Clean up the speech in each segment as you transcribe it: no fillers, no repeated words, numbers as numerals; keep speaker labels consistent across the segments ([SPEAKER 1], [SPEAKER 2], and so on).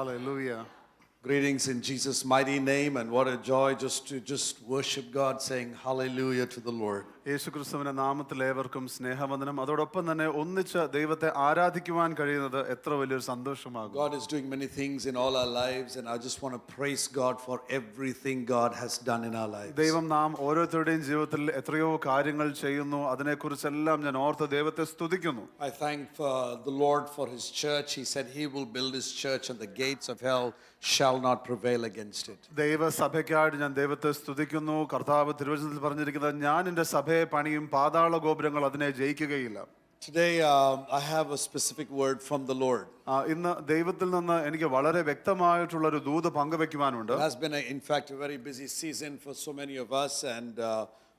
[SPEAKER 1] Hallelujah.
[SPEAKER 2] Greetings in Jesus' mighty name, and what a joy to worship God, saying hallelujah to the Lord.
[SPEAKER 1] യേശുക്രിസ്തുവിന്റെ നാമത്തിൽ ഏവർക്കും സ്നേഹവന്ദനം. അതോടൊപ്പം തന്നെ ഒന്നിച്ച് ദൈവത്തെ ആരാധിക്കുവാൻ കഴിയുന്നത് എത്ര വലിയൊരു സന്തോഷമാകും.
[SPEAKER 2] God is doing many things in all our lives, and I just want to praise God for everything God has done in our lives.
[SPEAKER 1] ദൈവം നാം ഓരോരുത്തരുടെയും ജീവിതത്തിൽ എത്രയോ കാര്യങ്ങൾ ചെയ്യുന്നു. അതിനെക്കുറിച്ചെല്ലാം ഞാൻ ഓർത്ത് ദൈവത്തെ സ്തുതിക്കുന്നു.
[SPEAKER 2] I thank the Lord for his church. He said he will build his church and the gates of hell shall not prevail against it.
[SPEAKER 1] ദൈവസഭയ്ക്കായിട്ട് ഞാൻ ദൈവത്തെ സ്തുതിക്കുന്നു. കർത്താവ് തിരുവചനത്തിൽ പറഞ്ഞിരിക്കുന്നത് ഞാൻ എൻ്റെ സഭയെ പണിയും പാതാള ഗോപുരങ്ങൾ അതിനെ ജയിക്കുകയില്ല.
[SPEAKER 2] Today I have a specific word from the Lord.
[SPEAKER 1] ഇന്ന് ദൈവത്തിൽ നിന്ന് എനിക്ക് വളരെ വ്യക്തമായിട്ടുള്ള ഒരു ദൂത് പങ്കുവെക്കുവാനുണ്ട്.
[SPEAKER 2] It has been in fact a very busy season for so many of us, and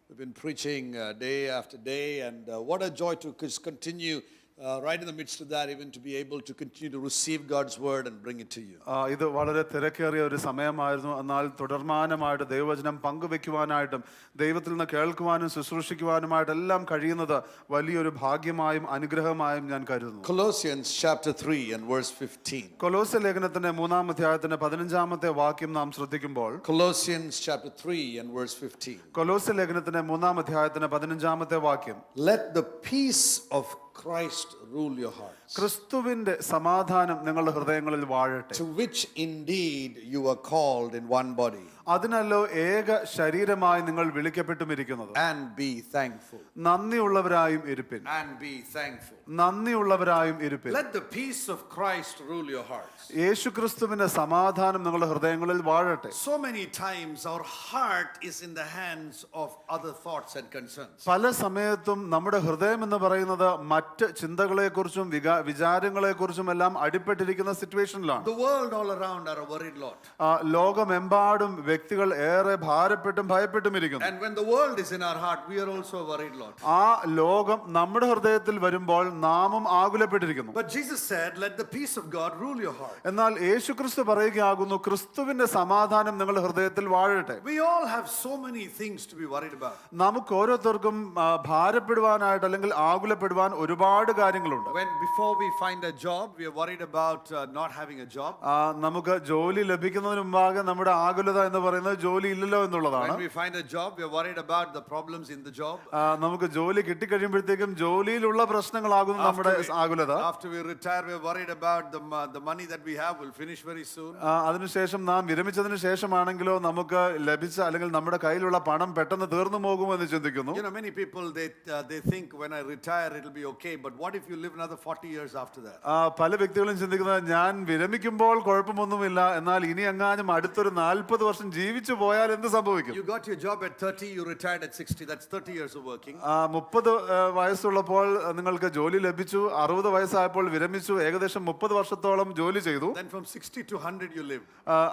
[SPEAKER 2] we've been preaching day after day, and what a joy to continue right in the midst of that, even to be able to continue to receive God's word and bring it to you.
[SPEAKER 1] ഇത് വളരെ തിരക്കേറിയ ഒരു സമയമായിരുന്നു. എന്നാൽ തുടർമാനമായിട്ട് ദൈവവചനം പങ്കുവെക്കുവാനായിട്ടും ദൈവത്തിൽ നിന്ന് കേൾക്കുവാനും ശുശ്രൂഷിക്കുവാനുമായിട്ടെല്ലാം കഴിയുന്നത് വലിയൊരു ഭാഗ്യമായും അനുഗ്രഹമായും ഞാൻ കരുതുന്നു.
[SPEAKER 2] Colossians chapter 3 and verse 15.
[SPEAKER 1] കൊലോസ്യ ലേഖനത്തിന്റെ 3-ാം അധ്യായത്തിന്റെ 15-ാമത്തെ വാക്യം നാം ശ്രദ്ധിക്കുമ്പോൾ,
[SPEAKER 2] Colossians chapter 3 and verse 15.
[SPEAKER 1] കൊലോസ്യ ലേഖനത്തിന്റെ 3-ാം അധ്യായത്തിന്റെ 15-ാമത്തെ വാക്യം,
[SPEAKER 2] Let the peace of Christ rule your hearts,
[SPEAKER 1] ക്രിസ്തുവിന്റെ സമാധാനം നിങ്ങളുടെ ഹൃദയങ്ങളിൽ വാഴട്ടെ.
[SPEAKER 2] to which indeed you were called in one body,
[SPEAKER 1] അതിനല്ലോ ഏക ശരീരമായി നിങ്ങൾ വിളിക്കപ്പെട്ടുമിരിക്കുന്നത്.
[SPEAKER 2] and be thankful.
[SPEAKER 1] നന്ദിയുള്ളവരായും ഇരിപ്പിൻ.
[SPEAKER 2] And be thankful.
[SPEAKER 1] നന്ദിയുള്ളവരായും ഇരിപ്പിൻ.
[SPEAKER 2] Let the peace of Christ rule your hearts.
[SPEAKER 1] യേശുക്രിസ്തുവിന്റെ സമാധാനം നിങ്ങളുടെ ഹൃദയങ്ങളിൽ വാഴട്ടെ.
[SPEAKER 2] So many times our heart is in the hands of other thoughts and concerns.
[SPEAKER 1] പല സമയത്തും നമ്മുടെ ഹൃദയം എന്ന് പറയുന്നത് മറ്റ് ചിന്തകളെക്കുറിച്ചും വിചാരങ്ങളെക്കുറിച്ചും എല്ലാം അടിപ്പെട്ടിരിക്കുന്ന സിറ്റുവേഷനിലാണ്.
[SPEAKER 2] The world all around are a worried lot.
[SPEAKER 1] ലോകമെമ്പാടും വ്യക്തികൾ ഏറെ ഭാരപ്പെട്ടും ഭയപ്പെട്ടും ഇരിക്കുന്നു.
[SPEAKER 2] And when the world is in our heart, we are also a worried lot.
[SPEAKER 1] ആ ലോകം നമ്മുടെ ഹൃദയത്തിൽ വരുമ്പോൾ നാമും ആകുലപ്പെട്ടിരിക്കുന്നു.
[SPEAKER 2] But Jesus said, let the peace of God rule your heart.
[SPEAKER 1] എന്നാൽ യേശുക്രിസ്തു പറയുകയാകുന്നു, ക്രിസ്തുവിന്റെ സമാധാനം നിങ്ങളുടെ ഹൃദയത്തിൽ വാഴട്ടെ.
[SPEAKER 2] We all have so many things to be worried about.
[SPEAKER 1] നമുക്ക് ഓരോരുത്തർക്കും ഭാരപ്പെടുവാനായിട്ട് അല്ലെങ്കിൽ ആകുലപ്പെടുവാൻ ഒരുപാട് കാര്യങ്ങളുണ്ട്.
[SPEAKER 2] When before we find a job, we are worried about not having a job.
[SPEAKER 1] നമുക്ക് ജോലി ലഭിക്കുന്നതിന് മുമ്പാകെ നമ്മുടെ ആകുലത എന്ന് പറയുന്നത് ജോലി ഇല്ലല്ലോ എന്നുള്ളതാണ്.
[SPEAKER 2] When we find a job, we are worried about the problems in the job.
[SPEAKER 1] നമുക്ക് ജോലി കിട്ടിക്കഴിയുമ്പോഴത്തേക്കും ജോലിയിലുള്ള പ്രശ്നങ്ങളാകുന്നു നമ്മുടെ ആകുലത.
[SPEAKER 2] After we retire, we are worried about the money that we have will finish very soon.
[SPEAKER 1] അതിനുശേഷം നാം വിരമിച്ചതിന് ശേഷമാണെങ്കിലോ നമുക്ക് ലഭിച്ച അല്ലെങ്കിൽ നമ്മുടെ കയ്യിലുള്ള പണം പെട്ടെന്ന് തീർന്നു പോകുമെന്ന് ചിന്തിക്കുന്നു.
[SPEAKER 2] You know, many people they think when I retire it will be okay, but what if you live another 40 years after that?
[SPEAKER 1] പല വ്യക്തികളും ചിന്തിക്കുന്നത് ഞാൻ വിരമിക്കുമ്പോൾ കുഴപ്പമൊന്നുമില്ല, എന്നാൽ ഇനി എങ്ങാനും അടുത്തൊരു 40 വർഷം ജീവിച്ചു പോയാൽ എന്ത് സംഭവിക്കും?
[SPEAKER 2] You got your job at 30, you retired at 60, that's 30 years of working.
[SPEAKER 1] 30 വയസ്സുള്ളപ്പോൾ നിങ്ങൾക്ക് ജോലി ലഭിച്ചു, 60 വയസ്സായപ്പോൾ വിരമിച്ചു, ഏകദേശം 30 വർഷത്തോളം ജോലി ചെയ്തു.
[SPEAKER 2] Then from 60 to 100 you lived.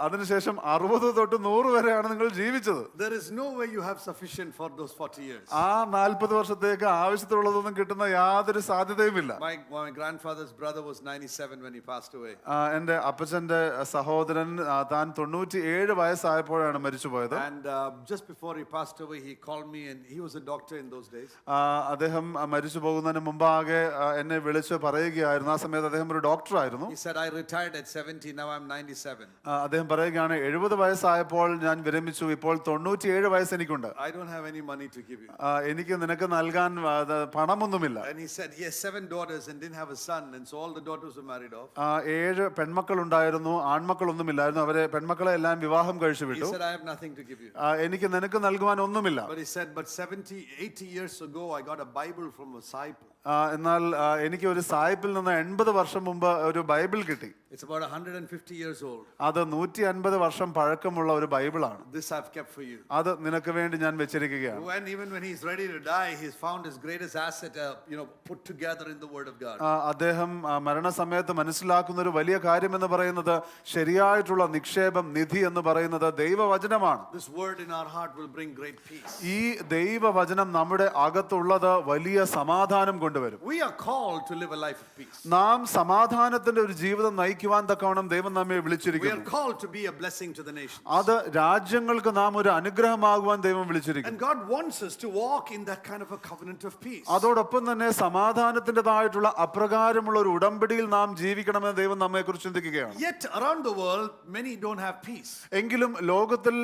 [SPEAKER 1] അതിനുശേഷം 60 തൊട്ട് 100 വരെയാണ് നിങ്ങൾ ജീവിച്ചത്.
[SPEAKER 2] There is no way you have sufficient for those 40 years.
[SPEAKER 1] 40 വർഷത്തേക്ക് ആവശ്യത്തിലുള്ളതൊന്നും കിട്ടുന്ന യാതൊരു സാധ്യതയുമില്ല.
[SPEAKER 2] My grandfather's brother was 97 when he passed away.
[SPEAKER 1] എൻ്റെ അപ്പച്ചന്റെ സഹോദരൻ താൻ 97 വയസ്സായപ്പോഴാണ് മരിച്ചുപോയത്.
[SPEAKER 2] And just before he passed away, he called me, and he was a doctor in those days.
[SPEAKER 1] അദ്ദേഹം മരിച്ചു പോകുന്നതിന് മുമ്പാകെ എന്നെ വിളിച്ച് പറയുകയായിരുന്നു. ആ സമയത്ത് അദ്ദേഹം ഒരു ഡോക്ടറായിരുന്നു.
[SPEAKER 2] He said, I retired at 70, now I'm 97.
[SPEAKER 1] അദ്ദേഹം പറയുകയാണ്, 70 വയസ്സായപ്പോൾ ഞാൻ വിരമിച്ചു, ഇപ്പോൾ 97 വയസ്സ് എനിക്കുണ്ട്.
[SPEAKER 2] I don't have any money to give you.
[SPEAKER 1] എനിക്ക് നിനക്ക് നൽകാൻ പണമൊന്നുമില്ല.
[SPEAKER 2] And he said he has 7 daughters and didn't have a son, and so all the daughters were married off.
[SPEAKER 1] 7 പെൺമക്കൾ ഉണ്ടായിരുന്നു, ആൺമക്കളൊന്നുമില്ലായിരുന്നു. അവരെ പെൺമക്കളെ എല്ലാം വിവാഹം കഴിച്ചു വിട്ടു.
[SPEAKER 2] He said, I have nothing to give you.
[SPEAKER 1] എനിക്ക് നിനക്ക് നൽകുവാൻ ഒന്നുമില്ല.
[SPEAKER 2] But he said, but 70, 80 years ago I got a Bible from a disciple.
[SPEAKER 1] എന്നാൽ എനിക്ക് ഒരു സായിപ്പിൽ നിന്ന് 80 വർഷം മുമ്പ് ഒരു ബൈബിൾ കിട്ടി.
[SPEAKER 2] It's about 150 years old.
[SPEAKER 1] അത് 150 വർഷം പഴക്കമുള്ള ഒരു ബൈബിളാണ്.
[SPEAKER 2] This I've kept for you.
[SPEAKER 1] അത് നിനക്ക് വേണ്ടി ഞാൻ വെച്ചിരിക്കുകയാണ്.
[SPEAKER 2] Even when he's ready to die, he's found his greatest asset, put together in the Word of God.
[SPEAKER 1] അദ്ദേഹം മരണസമയത്ത് മനസ്സിലാക്കുന്ന ഒരു വലിയ കാര്യം എന്ന് പറയുന്നത് ശരിയായിട്ടുള്ള നിക്ഷേപം, നിധി എന്ന് പറയുന്നത് ദൈവവചനമാണ്.
[SPEAKER 2] This word in our heart will bring great peace.
[SPEAKER 1] ഈ ദൈവവചനം നമ്മുടെ അകത്തുള്ളത് വലിയ സമാധാനം കൊണ്ടുവരും.
[SPEAKER 2] We are called to live a life of peace.
[SPEAKER 1] നാം സമാധാനത്തിന്റെ ഒരു ജീവിതം നയിക്കുവാൻ തക്കവണ്ണം ദൈവം നമ്മെ
[SPEAKER 2] We are
[SPEAKER 1] വിളിച്ചിരിക്കുന്നു.
[SPEAKER 2] called to be a blessing to the nations.
[SPEAKER 1] അത് രാജ്യങ്ങൾക്ക് നാം ഒരു അനുഗ്രഹമാകുവാൻ ദൈവം വിളിച്ചിരിക്കുന്നു.
[SPEAKER 2] And God wants us to walk in that kind of a covenant of peace.
[SPEAKER 1] അതോടൊപ്പം തന്നെ സമാധാനത്തിൻ്റെതായിട്ടുള്ള അപ്രകാരമുള്ള ഒരു ഉടമ്പടിയിൽ നാം ജീവിക്കണമെന്ന് ദൈവം നമ്മെ കുറിച്ച് ചിന്തിക്കുകയാണ്.
[SPEAKER 2] Yet around the world, many don't have peace.
[SPEAKER 1] എങ്കിലും ലോകത്തിൽ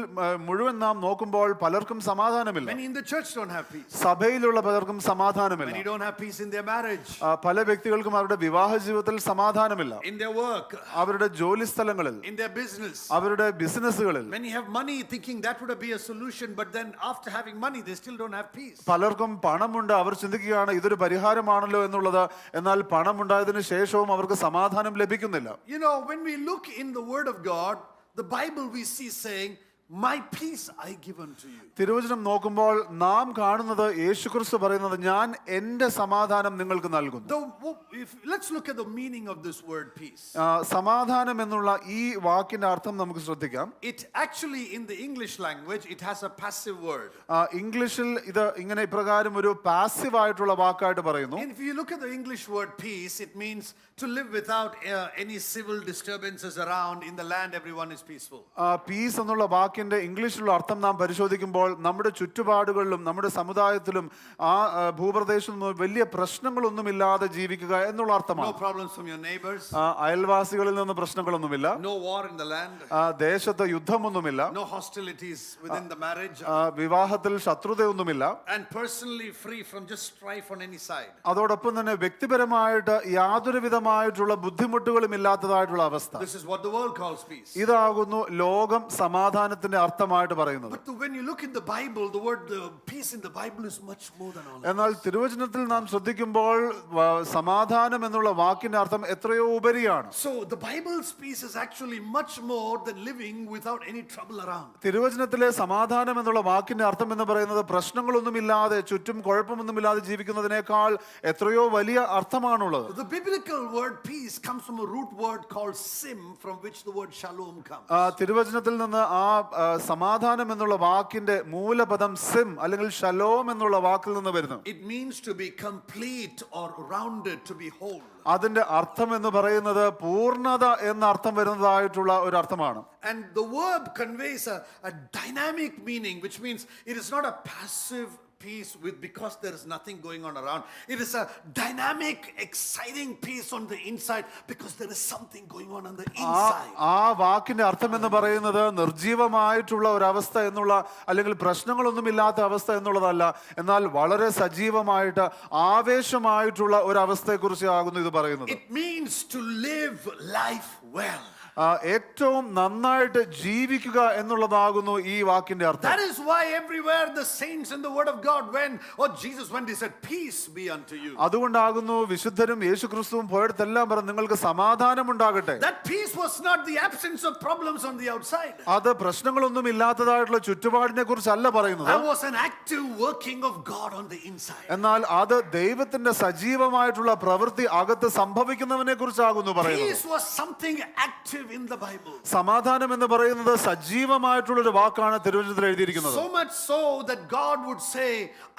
[SPEAKER 1] മുഴുവൻ നാം നോക്കുമ്പോൾ പലർക്കും സമാധാനമില്ല.
[SPEAKER 2] Many in the church don't have peace.
[SPEAKER 1] സഭയിലുള്ള പലർക്കും സമാധാനമില്ല.
[SPEAKER 2] Many don't have peace in their marriage,
[SPEAKER 1] പല വ്യക്തികൾക്കും അവരുടെ വിവാഹ ജീവിതത്തിൽ സമാധാനമില്ല.
[SPEAKER 2] in their work,
[SPEAKER 1] അവരുടെ ജോലി സ്ഥലങ്ങളിൽ,
[SPEAKER 2] in their business.
[SPEAKER 1] അവരുടെ ബിസിനസ്സുകളിൽ.
[SPEAKER 2] Many have money thinking that would be a solution, but then after having money, they still don't have peace.
[SPEAKER 1] പലർക്കും പണമുണ്ട്, അവർ ചിന്തിക്കുകയാണ് ഇതൊരു പരിഹാരമാണല്ലോ എന്നുള്ളത്. എന്നാൽ പണമുണ്ടായതിനു ശേഷവും അവർക്ക് സമാധാനം ലഭിക്കുന്നില്ല.
[SPEAKER 2] You know, when we look in the Word of God, the Bible we see saying, "My peace I give unto you."
[SPEAKER 1] തിരുവചനം നോക്കുമ്പോൾ നാം കാണുന്നത് യേശുക്രിസ്തു പറയുന്നത് ഞാൻ എൻ്റെ സമാധാനം നിങ്ങൾക്ക് നൽകുന്നു.
[SPEAKER 2] Let's look at the meaning of this word peace.
[SPEAKER 1] സമാധാനം എന്നുള്ള ഈ വാക്കിന്റെ അർത്ഥം നമുക്ക് ശ്രദ്ധിക്കാം.
[SPEAKER 2] It actually in the English language it has a passive word.
[SPEAKER 1] ഇംഗ്ലീഷിൽ ഇത് ഇങ്ങനെ ഇപ്രകാരം ഒരു പാസീവ് ആയിട്ടുള്ള വാക്കായിട്ട് പറയുന്നു.
[SPEAKER 2] And if you look at the English word peace, it means to live without any civil disturbances around. In the land everyone is peaceful.
[SPEAKER 1] Peace എന്നുള്ള വാക്കിന്റെ ഇംഗ്ലീഷിലുള്ള അർത്ഥം നാം പരിശോധിക്കുമ്പോൾ നമ്മുടെ ചുറ്റുപാടുകളിലും നമ്മുടെ സമുദായത്തിലും ആ ഭൂപ്രദേശത്തും വലിയ പ്രശ്നങ്ങളൊന്നുമില്ലാതെ ജീവിക്കുക എന്നുള്ള അർത്ഥമാണ്.
[SPEAKER 2] No problems from your neighbors.
[SPEAKER 1] അയൽവാസികളിൽ നിന്ന് പ്രശ്നങ്ങളൊന്നുമില്ല.
[SPEAKER 2] No war in the land.
[SPEAKER 1] ദേശത്ത് യുദ്ധമൊന്നുമില്ല.
[SPEAKER 2] No hostilities within the marriage.
[SPEAKER 1] വിവാഹത്തിൽ ശത്രുതയൊന്നുമില്ല.
[SPEAKER 2] And personally free from just strife on any side.
[SPEAKER 1] അതോടൊപ്പം തന്നെ വ്യക്തിപരമായിട്ട് യാതൊരു വിധമായിട്ടുള്ള ബുദ്ധിമുട്ടുകളും ഇല്ലാത്തതായിട്ടുള്ള അവസ്ഥ.
[SPEAKER 2] This is what the world calls peace.
[SPEAKER 1] ഇതാകുന്നു ലോകം സമാധാനത്തിന്റെ അർത്ഥമായിട്ട് പറയുന്നത്.
[SPEAKER 2] But when you look in the Bible, the word peace in the Bible is much more than all.
[SPEAKER 1] എന്നാൽ തിരുവചനത്തിൽ നാം ശ്രദ്ധിക്കുമ്പോൾ സമാധാനം എന്നുള്ള വാക്കിന്റെ അർത്ഥം എത്രയോ ഉപരിയാണ്.
[SPEAKER 2] So the Bible's peace is actually much more than living without any trouble around.
[SPEAKER 1] തിരുവചനത്തിലെ സമാധാനം എന്നുള്ള വാക്കിന്റെ അർത്ഥം എന്ന് പറയുന്നത് പ്രശ്നങ്ങളൊന്നുമില്ലാതെ ചുറ്റും കുഴപ്പമൊന്നുമില്ലാതെ ജീവിക്കുന്നതിനേക്കാൾ എത്രയോ വലിയ അർത്ഥമാണുള്ളത്.
[SPEAKER 2] The biblical word peace comes from a root word called sim, from which the word shalom comes.
[SPEAKER 1] തിരുവചനത്തിൽ നിന്ന് ആ സമാധാനം എന്നുള്ള വാക്കിന്റെ മൂലപദം സിം അല്ലെങ്കിൽ ഷലോം എന്നുള്ള വാക്കിൽ നിന്ന് വരുന്നു.
[SPEAKER 2] It means to be complete or rounded, to be whole.
[SPEAKER 1] അതിന്റെ അർത്ഥം എന്ന് പറയുന്നത് പൂർണ്ണത എന്ന അർത്ഥം വരുന്നതായിട്ടുള്ള ഒരു അർത്ഥമാണ്.
[SPEAKER 2] And the verb conveys a dynamic meaning, which means it is not a passive peace because there is nothing going on around. It is a dynamic, exciting peace on the inside because there is something going on the inside.
[SPEAKER 1] ആ വാക്കിന്റെ അർത്ഥം എന്ന് പറയുന്നത് നിർജീവമായിട്ടുള്ള ഒരവസ്ഥ എന്നുള്ള അല്ലെങ്കിൽ പ്രശ്നങ്ങളൊന്നുമില്ലാത്ത അവസ്ഥ എന്നുള്ളതല്ല, എന്നാൽ വളരെ സജീവമായിട്ട് ആവേശമായിട്ടുള്ള ഒരു അവസ്ഥയെക്കുറിച്ച് ആകുന്നു ഇത് പറയുന്നത്.
[SPEAKER 2] It means to live life well.
[SPEAKER 1] ഏറ്റവും നന്നായിട്ട് ജീവിക്കുക എന്നുള്ളതാകുന്നു ഈ വാക്കിന്റെ അർത്ഥം.
[SPEAKER 2] That is why everywhere the saints in the word of God went, or Jesus when they said peace be unto you.
[SPEAKER 1] അതുകൊണ്ടാകുന്നു വിശുദ്ധരും യേശുക്രിസ്തുവും പോയിടത്തെല്ലാം പറഞ്ഞു നിങ്ങൾക്ക് സമാധാനം ഉണ്ടാകട്ടെ.
[SPEAKER 2] That peace was not the absence of problems on the outside.
[SPEAKER 1] അത് പ്രശ്നങ്ങളൊന്നും ഇല്ലാത്തതായിട്ടുള്ള ചുറ്റുപാടിനെ കുറിച്ചല്ല പറയുന്നത്.
[SPEAKER 2] That was an active working of God on the inside.
[SPEAKER 1] എന്നാൽ അത് ദൈവത്തിന്റെ സജീവമായിട്ടുള്ള പ്രവൃത്തി അകത്ത് സംഭവിക്കുന്നതിനെ കുറിച്ചാകുന്നു പറയുന്നത്.
[SPEAKER 2] Peace was something active in the Bible.
[SPEAKER 1] സമാധാനം എന്ന് പറയുന്നത് സജീവമായിട്ടുള്ള ഒരു വാക്കാണ് തിരുവചനത്തിൽ എഴുതിയിരിക്കുന്നത്.
[SPEAKER 2] So much so that God would say,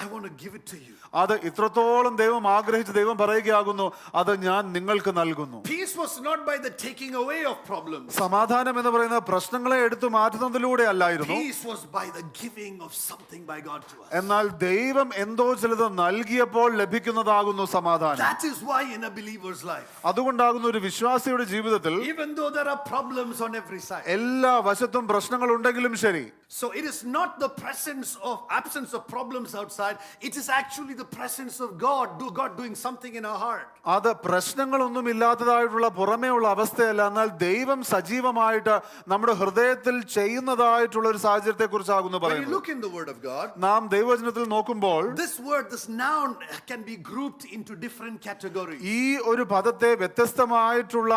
[SPEAKER 2] I want to give it to you.
[SPEAKER 1] അത് ഇത്രത്തോളം ദൈവം ആഗ്രഹിച്ച് ദൈവം പറയുകയാകുന്നു അത് ഞാൻ നിങ്ങൾക്ക് നൽകുന്നു.
[SPEAKER 2] Peace was not by the taking away of problems.
[SPEAKER 1] സമാധാനം എന്ന് പറയുന്നത് പ്രശ്നങ്ങളെ എടുത്തു മാറ്റുന്നതിലൂടെ അല്ലായിരുന്നു.
[SPEAKER 2] Peace was by the giving of something by God to us.
[SPEAKER 1] എന്നാൽ ദൈവം എന്തോ ചിലത് നൽകിയപ്പോൾ ലഭിക്കുന്നതാകുന്നു സമാധാനം.
[SPEAKER 2] That is why in a believer's life,
[SPEAKER 1] അതുകൊണ്ടാകുന്നു ഒരു വിശ്വാസിയുടെ ജീവിതത്തിൽ
[SPEAKER 2] even though there are problems on every side,
[SPEAKER 1] എല്ലാ വശത്തും പ്രശ്നങ്ങൾ ഉണ്ടെങ്കിലും ശരി,
[SPEAKER 2] so it is not the absence of problems outside, it is actually the presence of God doing something in our heart.
[SPEAKER 1] അത് പ്രശ്നങ്ങളൊന്നും ഇല്ലാത്തതായിട്ടുള്ള പുറമേയുള്ള അവസ്ഥയല്ല, എന്നാൽ ദൈവം സജീവമായിട്ട് നമ്മുടെ ഹൃദയത്തിൽ ചെയ്യുന്നതായിട്ടുള്ള ഒരു സാഹചര്യത്തെ കുറിച്ചാകുന്നു
[SPEAKER 2] When you
[SPEAKER 1] പറയുന്നത്.
[SPEAKER 2] look in the word of God,
[SPEAKER 1] നാം ദൈവവചനത്തിൽ നോക്കുമ്പോൾ
[SPEAKER 2] this noun can be grouped into different categories.
[SPEAKER 1] ഈ ഒരു പദത്തെ വ്യത്യസ്തമായിട്ടുള്ള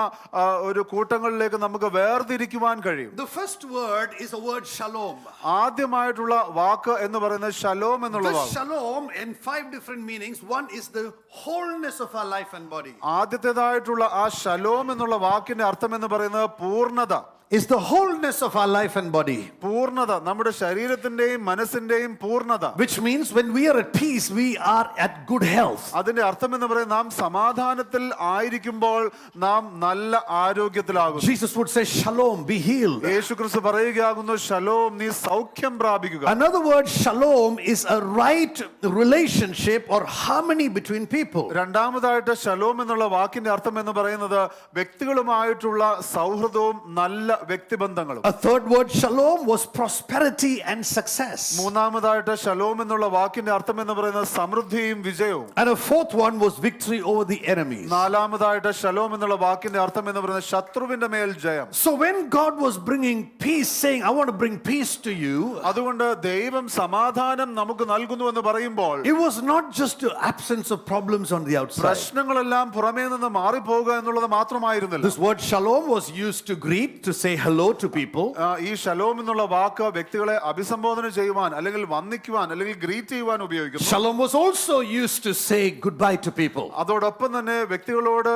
[SPEAKER 1] ഒരു കൂട്ടങ്ങളിലേക്ക് നമുക്ക് വേർതിരിക്കുവാൻ കഴിയും.
[SPEAKER 2] The first word is a word shalom.
[SPEAKER 1] ആദ്യമായിട്ടുള്ള വാക്ക് എന്ന് പറയുന്നത് ഷലോം എന്നുള്ള
[SPEAKER 2] This
[SPEAKER 1] walk.
[SPEAKER 2] shalom in 5 different meanings. One is the wholeness of our life and body.
[SPEAKER 1] ആദ്യത്തേതായിട്ടുള്ള ആ ഷലോം എന്നുള്ള വാക്കിന്റെ അർത്ഥം എന്ന് പറയുന്നത് പൂർണ്ണത,
[SPEAKER 3] is the wholeness of our life and body.
[SPEAKER 1] പൂർണ്ണത, നമ്മുടെ ശരീരത്തിന്റെയും മനസ്സിന്റെയും പൂർണ്ണത.
[SPEAKER 3] Which means when we are at peace, we are at good health.
[SPEAKER 1] അതിന്റെ അർത്ഥം എന്ന് പറയുന്നത് നാം സമാധാനത്തിൽ ആയിരിക്കുമ്പോൾ നാം നല്ല ആരോഗ്യത്തിലാകുന്നു.
[SPEAKER 3] Jesus would say, Shalom, be healed.
[SPEAKER 1] യേശുക്രിസ്തു പറയുകയാകുന്നു, ശലോം, നീ സൗഖ്യം പ്രാപിക്കുക.
[SPEAKER 3] Another word, Shalom, is a right relationship or harmony between people.
[SPEAKER 1] രണ്ടാമതായിട്ട് ശലോം എന്നുള്ള വാക്കിന്റെ അർത്ഥം എന്ന് പറയുന്നത് വ്യക്തികളുമായിട്ടുള്ള സൗഹൃദവും നല്ല വ്യക്തിബന്ധങ്ങളും.
[SPEAKER 3] A third word, Shalom, was prosperity and success.
[SPEAKER 1] മൂന്നാമതായിട്ട് ശലോം എന്നുള്ള വാക്കിന്റെ അർത്ഥം എന്ന് പറയുന്നത് സമൃദ്ധിയും വിജയവും.
[SPEAKER 3] And a fourth one was victory over the enemies.
[SPEAKER 1] നാലാമതായിട്ട് ശലോം എന്നുള്ള വാക്കിന്റെ അർത്ഥം എന്ന് പറയുന്നത് ശത്രുവിന്റെ മേൽ ജയം.
[SPEAKER 3] So when God was bringing peace, saying, I want to bring peace to you,
[SPEAKER 1] അതുകൊണ്ട് ദൈവം സമാധാനം നമുക്ക് നൽകുന്നു എന്ന് പറയുമ്പോൾ
[SPEAKER 3] it was not just the absence of problems on the outside.
[SPEAKER 1] പ്രശ്നങ്ങളെല്ലാം പുറമേ നിന്ന് മാറിപ്പോകുക എന്നുള്ളത് മാത്രമായിരുന്നില്ല.
[SPEAKER 3] This word Shalom was used to greet, to say hello to people.
[SPEAKER 1] ഈ ശലോം എന്നുള്ള വാക്ക് വ്യക്തികളെ അഭിസംബോധന ചെയ്യുവാൻ അല്ലെങ്കിൽ വന്ദിക്കുവാൻ അല്ലെങ്കിൽ ഗ്രീറ്റ് ചെയ്യുവാൻ ഉപയോഗിക്കുന്നു.
[SPEAKER 3] Shalom was also used to say goodbye to people.
[SPEAKER 1] അതോടൊപ്പം തന്നെ വ്യക്തികളോട്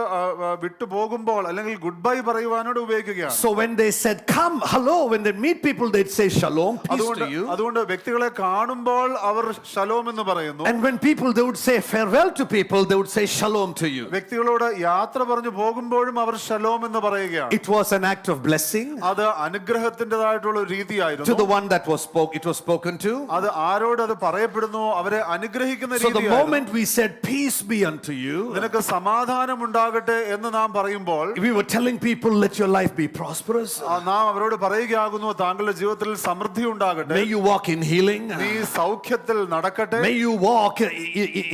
[SPEAKER 1] വിട്ടുപോകുമ്പോൾ അല്ലെങ്കിൽ ഗുഡ് ബൈ പറയുവാനോട് ഉപയോഗിക്കുകയാണ്.
[SPEAKER 3] So when they said come, hello, when they meet people, they'd say Shalom, peace to you.
[SPEAKER 1] അതുകൊണ്ട് വ്യക്തികളെ കാണുമ്പോൾ അവർ ശലോം എന്ന് പറയുന്നു.
[SPEAKER 3] And when people, they would say farewell to people, they would say Shalom to you.
[SPEAKER 1] വ്യക്തികളോട് യാത്ര പറഞ്ഞു പോകുമ്പോഴും അവർ shalom എന്ന് പറയുകയാണ്.
[SPEAKER 3] It was an act of blessing
[SPEAKER 1] അത് അനുഗ്രഹത്തിൻ്റെതായിട്ടുള്ള ഒരു രീതിയായിരുന്നു.
[SPEAKER 3] to the one that was spoken to.
[SPEAKER 1] അത് ആരോട് അത് പറയപ്പെടുന്നു, അവരെ അനുഗ്രഹിക്കുന്ന
[SPEAKER 3] So the
[SPEAKER 1] രീതിയായിരുന്നു.
[SPEAKER 3] moment we said peace be unto you,
[SPEAKER 1] നിനക്ക് സമാധാനം ഉണ്ടാകട്ടെ എന്ന് നാം പറയുമ്പോൾ
[SPEAKER 3] we were telling people, let your life be prosperous.
[SPEAKER 1] നാം അവരോട് പറയുകയാകുന്നു, താങ്കളുടെ ജീവിതത്തിൽ സമൃദ്ധി ഉണ്ടാകട്ടെ,
[SPEAKER 3] May you walk in healing.
[SPEAKER 1] നീ സൗഖ്യത്തിൽ നടക്കട്ടെ,
[SPEAKER 3] May you walk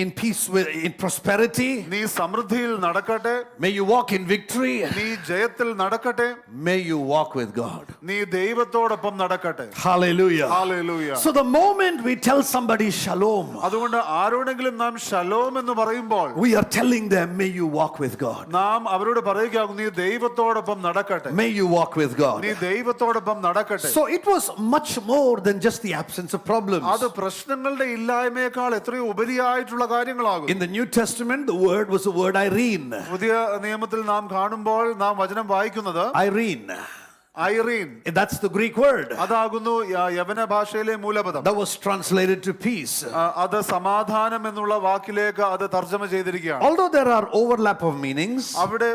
[SPEAKER 3] in peace, in prosperity.
[SPEAKER 1] നീ സമൃദ്ധിയിൽ നടക്കട്ടെ,
[SPEAKER 3] May you walk in victory.
[SPEAKER 1] നീ ജയത്തിൽ നടക്കട്ടെ,
[SPEAKER 3] May you walk with God.
[SPEAKER 1] നീ ദൈവത്തോടൊപ്പം നടക്കട്ടെ.
[SPEAKER 3] Hallelujah.
[SPEAKER 1] Hallelujah.
[SPEAKER 3] So the moment we tell somebody Shalom,
[SPEAKER 1] അതുകൊണ്ട് ആരോടെങ്കിലും നാം ശലോം എന്ന് പറയുമ്പോൾ
[SPEAKER 3] we are telling them, may you walk with God.
[SPEAKER 1] നാം അവരോട് പറയുകയാകുന്നു, നീ ദൈവത്തോടൊപ്പം നടക്കട്ടെ,
[SPEAKER 3] May you walk with God.
[SPEAKER 1] നീ ദൈവത്തോടൊപ്പം നടക്കട്ടെ.
[SPEAKER 3] So it was much more than just the absence of problems.
[SPEAKER 1] അത് പ്രശ്നങ്ങളുടെ ഇല്ലായ്മയേക്കാൾ എത്രയോ ഉപരിയായിട്ടുള്ള കാര്യങ്ങളാകും.
[SPEAKER 3] In the New Testament, the word was the word Irene.
[SPEAKER 1] പുതിയ നിയമത്തിൽ നാം കാണുമ്പോൾ നാം വചനം വായിക്കുന്നത്
[SPEAKER 3] Irene.
[SPEAKER 1] Irene,
[SPEAKER 3] That's the Greek word.
[SPEAKER 1] അതാകുന്നു യവന ഭാഷയിലെ മൂലപദം.
[SPEAKER 3] That was translated to peace.
[SPEAKER 1] അത് സമാധാനം എന്നുള്ള വാക്കിലേക്ക് അത് തർജ്ജമ ചെയ്തിരിക്കുകയാണ്.
[SPEAKER 3] Although there are overlap of meanings,
[SPEAKER 1] അവിടെ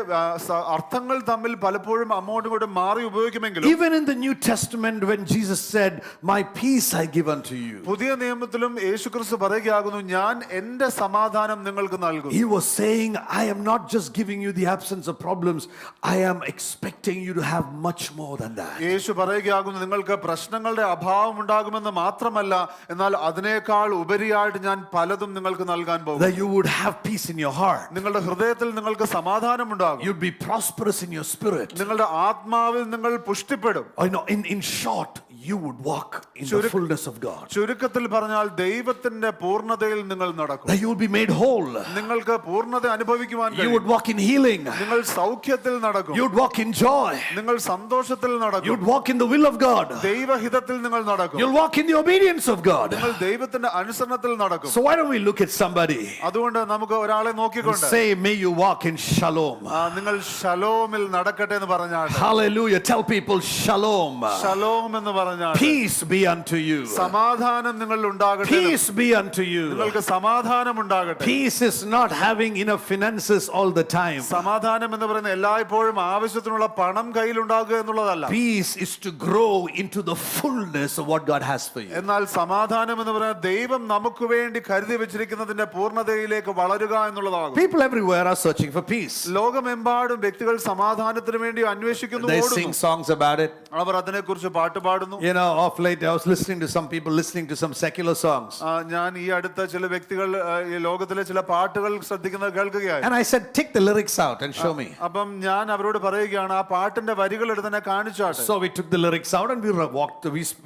[SPEAKER 1] അർത്ഥങ്ങൾ തമ്മിൽ പലപ്പോഴും അങ്ങോട്ടും ഇങ്ങോട്ടും മാറി ഉപയോഗിക്കുമെങ്കിലും
[SPEAKER 3] even in the New Testament, when Jesus said, my peace I give unto you,
[SPEAKER 1] പുതിയ നിയമത്തിലും യേശുക്രിസ്തു പറയുകയാകുന്നു, ഞാൻ എന്റെ സമാധാനം നിങ്ങൾക്ക് നൽകുന്നു.
[SPEAKER 3] he was saying, I am not just giving you the absence of problems, I am expecting you to have much more than that.
[SPEAKER 1] യേശു പറയുകയാകുന്നു, നിങ്ങൾക്ക് പ്രശ്നങ്ങളുടെ അഭാവം ഉണ്ടാകുമെന്ന് മാത്രമല്ല, എന്നാൽ അതിനേക്കാൾ ഉപരിയായിട്ട് ഞാൻ പലതും നിങ്ങൾക്ക് നൽകാൻ പോകും.
[SPEAKER 3] That you would have peace in your heart.
[SPEAKER 1] നിങ്ങളുടെ ഹൃദയത്തിൽ നിങ്ങൾക്ക് സമാധാനം ഉണ്ടാകും.
[SPEAKER 3] You'd be prosperous in your spirit.
[SPEAKER 1] നിങ്ങളുടെ ആത്മാവിൽ നിങ്ങൾ പുഷ്ടിപ്പെടും.
[SPEAKER 3] I know, in short, you would walk in the fullness of God.
[SPEAKER 1] ചുരുക്കത്തിൽ പറഞ്ഞാൽ ദൈവത്തിന്റെ പൂർണ്ണതയിൽ നിങ്ങൾ നടക്കും.
[SPEAKER 3] That you would be made whole.
[SPEAKER 1] നിങ്ങൾക്ക് പൂർണ്ണത അനുഭവിക്കുവാൻ
[SPEAKER 3] You
[SPEAKER 1] കഴിയും.
[SPEAKER 3] would walk in healing.
[SPEAKER 1] നിങ്ങൾ സൗഖ്യത്തിൽ നടക്കും.
[SPEAKER 3] You would walk in joy.
[SPEAKER 1] നിങ്ങൾ സന്തോഷത്തിൽ നടക്കും.
[SPEAKER 3] You'd walk in the will of God.
[SPEAKER 1] ദൈവഹിതത്തിൽ നിങ്ങൾ നടക്കും.
[SPEAKER 3] You'll walk in the obedience of God.
[SPEAKER 1] നിങ്ങൾ ദൈവത്തിന്റെ അനുസരണത്തിൽ നടക്കും.
[SPEAKER 3] So why don't we look at somebody
[SPEAKER 1] അതുകൊണ്ട് നമുക്ക് ഒരാളെ
[SPEAKER 3] and
[SPEAKER 1] നോക്കിക്കൊണ്ട്
[SPEAKER 3] say, may you walk in shalom.
[SPEAKER 1] നിങ്ങൾ ശലോമിൽ നടക്കട്ടെ എന്ന് പറഞ്ഞാൽ,
[SPEAKER 3] Hallelujah. Tell people shalom.
[SPEAKER 1] Shalom എന്ന് പറഞ്ഞാൽ
[SPEAKER 3] Peace be unto you.
[SPEAKER 1] സമാധാനം നിങ്ങളിൽ ഉണ്ടാകട്ടെ.
[SPEAKER 3] Peace be unto you.
[SPEAKER 1] നിങ്ങൾക്ക് സമാധാനം ഉണ്ടാകട്ടെ.
[SPEAKER 3] Peace is not having enough finances all the time.
[SPEAKER 1] സമാധാനം എന്ന് പറയുന്നത് എല്ലായ്പ്പോഴും ആവശ്യത്തിനുള്ള പണം കയ്യിൽ ഉണ്ടാകുക എന്നുള്ളതല്ല.
[SPEAKER 3] Peace is to grow into the fullness of what God has for you.
[SPEAKER 1] എന്നാൽ സമാധാനം എന്ന് പറയുന്നത് ദൈവം നമുക്ക് വേണ്ടി കരുതി വെച്ചിരിക്കുന്നതിന്റെ പൂർണ്ണതയിലേക്ക് വളരുക എന്നുള്ളതാകും.
[SPEAKER 3] People everywhere are searching for peace.
[SPEAKER 1] ലോകമെമ്പാടും വ്യക്തികൾ സമാധാനത്തിന് വേണ്ടി അന്വേഷിക്കുന്നു,
[SPEAKER 3] They
[SPEAKER 1] ഓടുന്നു.
[SPEAKER 3] sing songs about it.
[SPEAKER 1] അവർ അതിനെക്കുറിച്ച് പാട്ട് പാടുന്നു.
[SPEAKER 3] You know, of late I was listening to some people listening to some secular songs.
[SPEAKER 1] ഞാൻ ഈ അടുത്ത ചില വ്യക്തികൾ ഈ ലോകത്തിലെ ചില പാട്ടുകൾ ശ്രദ്ധിക്കുന്നത് കേൾക്കുകയായി.
[SPEAKER 3] And I said, take the lyrics out and show me.
[SPEAKER 1] അപ്പം ഞാൻ അവരോട് പറയുകയാണ്, ആ പാട്ടിന്റെ വരികൾ എടുത്ത് തന്നെ കാണിച്ചാട്ടെ.
[SPEAKER 3] So we took the lyrics out and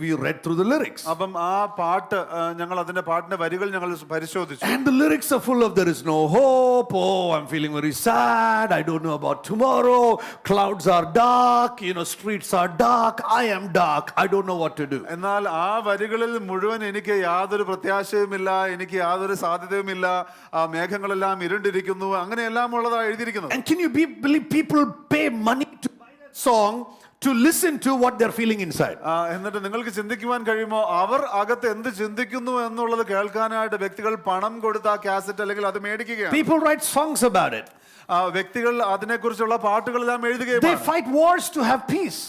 [SPEAKER 3] we read through the lyrics.
[SPEAKER 1] അപ്പം ആ പാട്ട് ഞങ്ങൾ അതിന്റെ പാട്ടിന്റെ വരികൾ ഞങ്ങൾ പരിശോധിച്ചു.
[SPEAKER 3] And the lyrics are full of there is no hope. Oh, I'm feeling very sad. I don't know about tomorrow. Clouds are dark. You know, streets are dark. I am dark. I don't know what to do.
[SPEAKER 1] എന്നാൽ ആ വരികളിൽ മുഴുവൻ എനിക്ക് യാതൊരു പ്രത്യാശയുമില്ല, എനിക്ക് യാതൊരു സാധ്യതയുമില്ല, ആ മേഘങ്ങളെല്ലാം ഇരുണ്ടിരിക്കുന്നു, അങ്ങനെയെല്ലാം ഉള്ളതാണ് എഴുതിയിരിക്കുന്നത്.
[SPEAKER 3] And can you believe people pay money to buy that song to listen to what they're feeling inside.
[SPEAKER 1] എന്നിട്ട് നിങ്ങൾക്ക് ചിന്തിക്കുവാൻ കഴിയുമോ അവർ അകത്ത് എന്ത് ചിന്തിക്കുന്നു എന്നുള്ളത് കേൾക്കാനായിട്ട് വ്യക്തികൾ പണം കൊടുത്ത് ആ കാസറ്റ് അല്ലെങ്കിൽ അത് മേടിക്കുകയാണ്.
[SPEAKER 3] People write songs about it.
[SPEAKER 1] വ്യക്തികൾ അതിനെക്കുറിച്ചുള്ള പാട്ടുകളെല്ലാം
[SPEAKER 3] They
[SPEAKER 1] എഴുതുകയും
[SPEAKER 3] fight wars to have peace.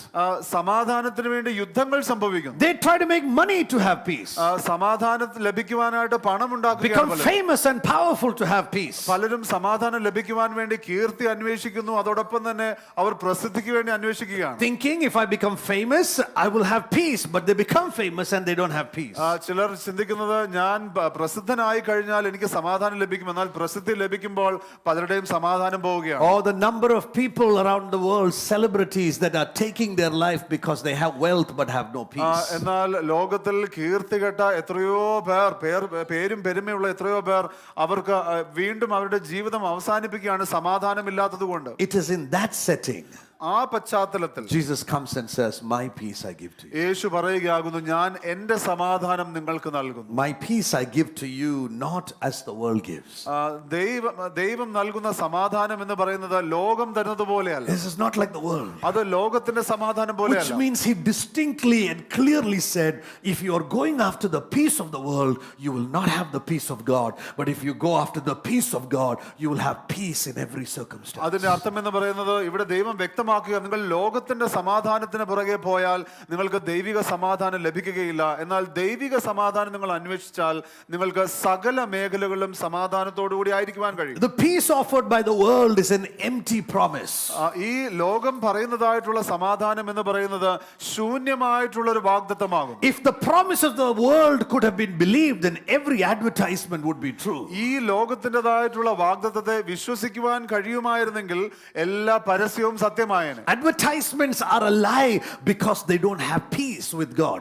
[SPEAKER 1] സമാധാനത്തിന് വേണ്ടി യുദ്ധങ്ങൾ സംഭവിക്കുന്നു.
[SPEAKER 3] They try to make money to have peace.
[SPEAKER 1] സമാധാനം ലഭിക്കുവാനായിട്ട് പണം
[SPEAKER 3] Become
[SPEAKER 1] ഉണ്ടാക്കുകയാണ്.
[SPEAKER 3] famous and powerful to have peace.
[SPEAKER 1] പലരും സമാധാനം ലഭിക്കുവാൻ വേണ്ടി കീർത്തി അന്വേഷിക്കുന്നു, അതോടൊപ്പം തന്നെ അവർ പ്രസിദ്ധിക്ക് വേണ്ടി അന്വേഷിക്കുകയാണ്.
[SPEAKER 3] Thinking if I become famous, I will have peace. But they become famous and they don't have peace.
[SPEAKER 1] ചിലർ ചിന്തിക്കുന്നത് ഞാൻ പ്രസിദ്ധനായി കഴിഞ്ഞാൽ എനിക്ക് സമാധാനം ലഭിക്കും, എന്നാൽ പ്രസിദ്ധി ലഭിക്കുമ്പോൾ പലരുടെയും സമാധാനം പോവുകയാണ്.
[SPEAKER 3] Or the number of people around the world, celebrities that are taking their life because they have wealth but have no peace.
[SPEAKER 1] എന്നാൽ ലോകത്തിൽ കീർത്തി കേട്ട എത്രയോ പേരും പെരുമയുള്ള എത്രയോ പേർ അവർക്ക് വീണ്ടും അവരുടെ ജീവിതം അവസാനിപ്പിക്കുകയാണ് സമാധാനമില്ലാത്തത് കൊണ്ട്.
[SPEAKER 3] It is in that setting
[SPEAKER 1] ആ പശ്ചാത്തലത്തിൽ
[SPEAKER 3] Jesus comes and says, my peace I give to you.
[SPEAKER 1] യേശു പറയുകയാകുന്നു, ഞാൻ എന്റെ സമാധാനം നിങ്ങൾക്ക് നൽകുന്നു.
[SPEAKER 3] My peace I give to you, not as the world gives.
[SPEAKER 1] ദൈവം നൽകുന്ന സമാധാനം എന്ന് പറയുന്നത് ലോകം തരുന്നത് പോലെയല്ല.
[SPEAKER 3] This is not like the world.
[SPEAKER 1] അത് ലോകത്തിന്റെ സമാധാനം
[SPEAKER 3] Which
[SPEAKER 1] പോലെയല്ല.
[SPEAKER 3] means he distinctly and clearly said, if you are going after the peace of the world, you will not have the peace of God. But if you go after the peace of God, you will have peace in every circumstance.
[SPEAKER 1] അതിന്റെ അർത്ഥം എന്ന് പറയുന്നത് ഇവിടെ ദൈവം വ്യക്തമാക്കുക, നിങ്ങൾ ലോകത്തിന്റെ സമാധാനത്തിന് പുറകെ പോയാൽ നിങ്ങൾക്ക് ദൈവിക സമാധാനം ലഭിക്കുകയില്ല. എന്നാൽ ദൈവിക സമാധാനം നിങ്ങൾ അന്വേഷിച്ചാൽ നിങ്ങൾക്ക് സകല മേഖലകളിലും സമാധാനത്തോടുകൂടി ആയിരിക്കുവാൻ കഴിയും.
[SPEAKER 3] The peace offered by the world is an empty promise.
[SPEAKER 1] ഈ ലോകം പറയുന്നതായിട്ടുള്ള സമാധാനം എന്ന് പറയുന്നത് ശൂന്യമായിട്ടുള്ള ഒരു വാഗ്ദത്തമാകും.
[SPEAKER 3] If the promise of the world could have been believed, then every advertisement would be true.
[SPEAKER 1] ഈ ലോകത്തിൻ്റെതായിട്ടുള്ള വാഗ്ദത്തത്തെ വിശ്വസിക്കുവാൻ കഴിയുമായിരുന്നെങ്കിൽ എല്ലാ പരസ്യവും സത്യമായേനെ.
[SPEAKER 3] Advertisements are a lie because they don't have peace with God.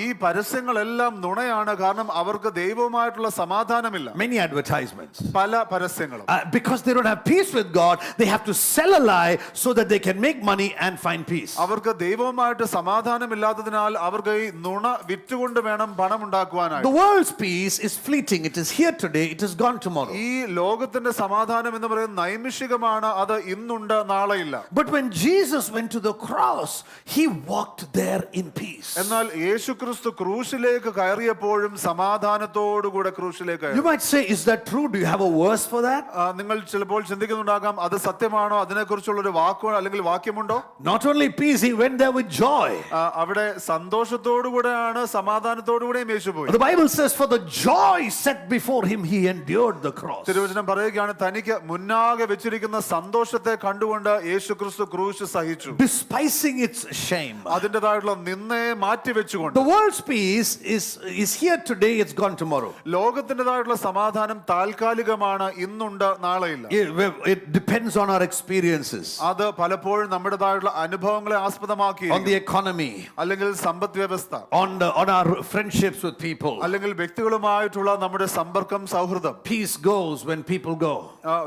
[SPEAKER 1] ഈ പരസ്യങ്ങളെല്ലാം നുണയാണ്, കാരണം അവർക്ക് ദൈവവുമായിട്ടുള്ള സമാധാനമില്ല.
[SPEAKER 3] Many advertisements.
[SPEAKER 1] പല പരസ്യങ്ങളും
[SPEAKER 3] Because they don't have peace with God, they have to sell a lie so that they can make money and find peace.
[SPEAKER 1] അവർക്ക് ദൈവവുമായിട്ട് സമാധാനമില്ലാത്തതിനാൽ അവർക്ക് ഈ നുണ വിറ്റുകൊണ്ട് വേണം പണം ഉണ്ടാക്കുവാനായി.
[SPEAKER 3] The world's peace is fleeting. It is here today, it is gone tomorrow.
[SPEAKER 1] ഈ ലോകത്തിന്റെ സമാധാനം എന്ന് പറയുന്നത് നൈമിഷികമാണ്, അത് ഇന്നുണ്ട് നാളെയില്ല.
[SPEAKER 3] But when Jesus went to the cross, he walked there in peace.
[SPEAKER 1] എന്നാൽ യേശുക്രിസ്തു ക്രൂശിലേക്ക് കയറിയപ്പോഴും സമാധാനത്തോടുകൂടെ ക്രൂശിലേക്ക്
[SPEAKER 3] You might say, is that true? Do you have a verse for that?
[SPEAKER 1] നിങ്ങൾ ചിലപ്പോൾ ചിന്തിക്കുന്നുണ്ടാകാം, അത് സത്യമാണോ, അതിനെക്കുറിച്ചുള്ള ഒരു വാക്കോ അല്ലെങ്കിൽ വാക്യമുണ്ടോ?
[SPEAKER 3] Not only peace, he went there with joy.
[SPEAKER 1] അവിടെ സന്തോഷത്തോടുകൂടെയാണ് സമാധാനത്തോടുകൂടെയും യേശു പോയി.
[SPEAKER 3] The Bible says, for the joy set before him, he endured the cross.
[SPEAKER 1] തിരുവചനം പറയുകയാണ്, തനിക്ക് മുന്നാകെ വെച്ചിരിക്കുന്ന സന്തോഷത്തെ കണ്ടുകൊണ്ട് യേശുക്രിസ്തു ക്രൂശ് സഹിച്ചു,
[SPEAKER 3] Despising its shame.
[SPEAKER 1] അതിൻ്റെതായിട്ടുള്ള നിന്നയെ മാറ്റി വെച്ചുകൊണ്ട്.
[SPEAKER 3] The world's peace is here today, it's gone tomorrow.
[SPEAKER 1] ലോകത്തിൻ്റെതായിട്ടുള്ള സമാധാനം താൽക്കാലികമാണ്, ഇന്നുണ്ട് നാളെയില്ല.
[SPEAKER 3] It depends on our experiences,
[SPEAKER 1] അത് പലപ്പോഴും നമ്മുടേതായിട്ടുള്ള അനുഭവങ്ങളെ ആസ്പദമാക്കി,
[SPEAKER 3] on the economy,
[SPEAKER 1] അല്ലെങ്കിൽ സമ്പദ് വ്യവസ്ഥ,
[SPEAKER 3] on our friendships with people.
[SPEAKER 1] അല്ലെങ്കിൽ വ്യക്തികളുമായിട്ടുള്ള നമ്മുടെ സമ്പർക്കം, സൗഹൃദം.
[SPEAKER 3] Peace goes when people go.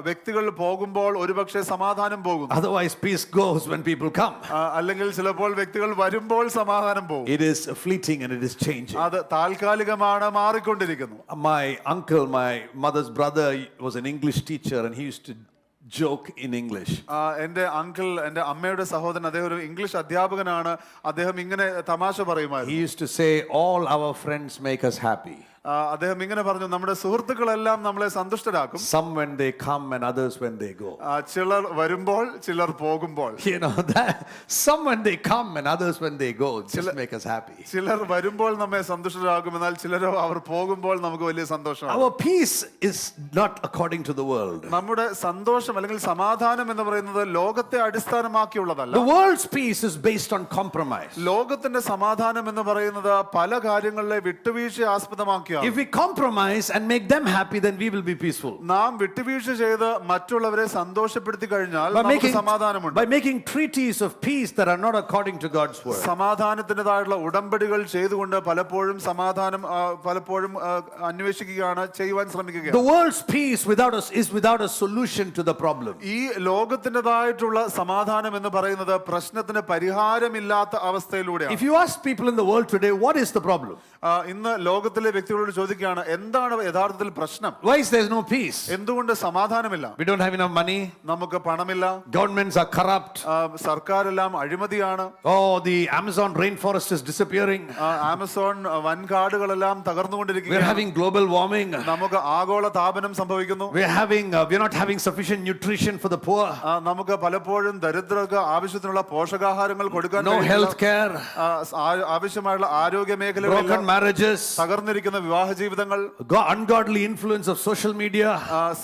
[SPEAKER 1] വ്യക്തികൾ പോകുമ്പോൾ ഒരുപക്ഷെ സമാധാനം പോകും,
[SPEAKER 3] Otherwise, peace goes when people come.
[SPEAKER 1] അല്ലെങ്കിൽ ചിലപ്പോൾ വ്യക്തികൾ വരുമ്പോൾ സമാധാനം പോകും.
[SPEAKER 3] It is fleeting and it is changing.
[SPEAKER 1] അത് താൽക്കാലികമാണ്, മാറിക്കൊണ്ടിരിക്കുന്നു.
[SPEAKER 3] My uncle, my mother's brother, was an English teacher and he used to joke in English.
[SPEAKER 1] എൻ്റെ അങ്കിൾ, എൻ്റെ അമ്മയുടെ സഹോദരൻ, അദ്ദേഹം ഒരു ഇംഗ്ലീഷ് അധ്യാപകനാണ്. അദ്ദേഹം ഇങ്ങനെ തമാശ
[SPEAKER 3] He
[SPEAKER 1] പറയുമായിരുന്നു.
[SPEAKER 3] used to say, all our friends make us happy.
[SPEAKER 1] അദ്ദേഹം ഇങ്ങനെ പറഞ്ഞു, നമ്മുടെ സുഹൃത്തുക്കളെല്ലാം നമ്മളെ സന്തുഷ്ടരാക്കും.
[SPEAKER 3] Some when they come and others when they go.
[SPEAKER 1] ചിലർ വരുമ്പോൾ ചിലർ പോകുമ്പോൾ.
[SPEAKER 3] You know that some when they come and others when they go just make us happy.
[SPEAKER 1] ചിലർ വരുമ്പോൾ നമ്മെ സന്തുഷ്ടരാകും, എന്നാൽ ചിലരോ അവർ പോകുമ്പോൾ നമുക്ക് വലിയ സന്തോഷമാണ്.
[SPEAKER 3] Our peace is not according to the world.
[SPEAKER 1] നമ്മുടെ സന്തോഷം അല്ലെങ്കിൽ സമാധാനം എന്ന് പറയുന്നത് ലോകത്തെ അടിസ്ഥാനമാക്കിയുള്ളതല്ല.
[SPEAKER 3] The world's peace is based on compromise.
[SPEAKER 1] ലോകത്തിന്റെ സമാധാനം എന്ന് പറയുന്നത് പല കാര്യങ്ങളിലെ വിട്ടുവീഴ്ച ആസ്പദമാക്കിയാണ്.
[SPEAKER 3] If we compromise and make them happy, then we will be peaceful.
[SPEAKER 1] നാം വിട്ടുവീഴ്ച ചെയ്ത് മറ്റുള്ളവരെ സന്തോഷപ്പെടുത്തി കഴിഞ്ഞാൽ നമുക്ക് സമാധാനമുണ്ട്.
[SPEAKER 3] By making treaties of peace that are not according to God's word.
[SPEAKER 1] സമാധാനത്തിൻ്റെതായിട്ടുള്ള ഉടമ്പടികൾ ചെയ്തുകൊണ്ട് പലപ്പോഴും സമാധാനം അന്വേഷിക്കുകയാണ്, ചെയ്യുവാൻ ശ്രമിക്കുകയാണ്.
[SPEAKER 3] The world's peace is without a solution to the problem.
[SPEAKER 1] ഈ ലോകത്തിൻ്റെതായിട്ടുള്ള സമാധാനം എന്ന് പറയുന്നത് പ്രശ്നത്തിന് പരിഹാരമില്ലാത്ത അവസ്ഥയിലൂടെയാണ്.
[SPEAKER 3] If you ask people in the world today, what is the problem?
[SPEAKER 1] ഇന്ന് ലോകത്തിലെ വ്യക്തികളോട് നമ്മളോട് ചോദിക്കുകയാണ്, എന്താണ് യഥാർത്ഥത്തിൽ പ്രശ്നം?
[SPEAKER 3] Why is there no peace?
[SPEAKER 1] എന്തുകൊണ്ട് സമാധാനമില്ല?
[SPEAKER 3] We don't have enough money.
[SPEAKER 1] നമുക്ക് പണമില്ല,
[SPEAKER 3] Governments are corrupt.
[SPEAKER 1] സർക്കാരെല്ലാം അഴിമതിയാണ്,
[SPEAKER 3] Oh, the Amazon rainforest is disappearing.
[SPEAKER 1] Amazon വൻകാടുകളെല്ലാം
[SPEAKER 3] We're
[SPEAKER 1] തകർന്നുകൊണ്ടിരിക്കുകയാണ്,
[SPEAKER 3] having global warming.
[SPEAKER 1] നമുക്ക് ആഗോള താപനം സംഭവിക്കുന്നു,
[SPEAKER 3] We're not having sufficient nutrition for the poor.
[SPEAKER 1] നമുക്ക് പലപ്പോഴും ദരിദ്രർക്ക് ആവശ്യത്തിനുള്ള പോഷകാഹാരങ്ങൾ കൊടുക്കാൻ
[SPEAKER 3] No
[SPEAKER 1] കഴിയുന്നില്ല.
[SPEAKER 3] health care.
[SPEAKER 1] ആവശ്യമായുള്ള ആരോഗ്യ മേഖലകളിൽ
[SPEAKER 3] Broken marriages.
[SPEAKER 1] തകർന്നിരിക്കുന്ന വിവാഹ ജീവിതങ്ങൾ,
[SPEAKER 3] Ungodly influence of social media.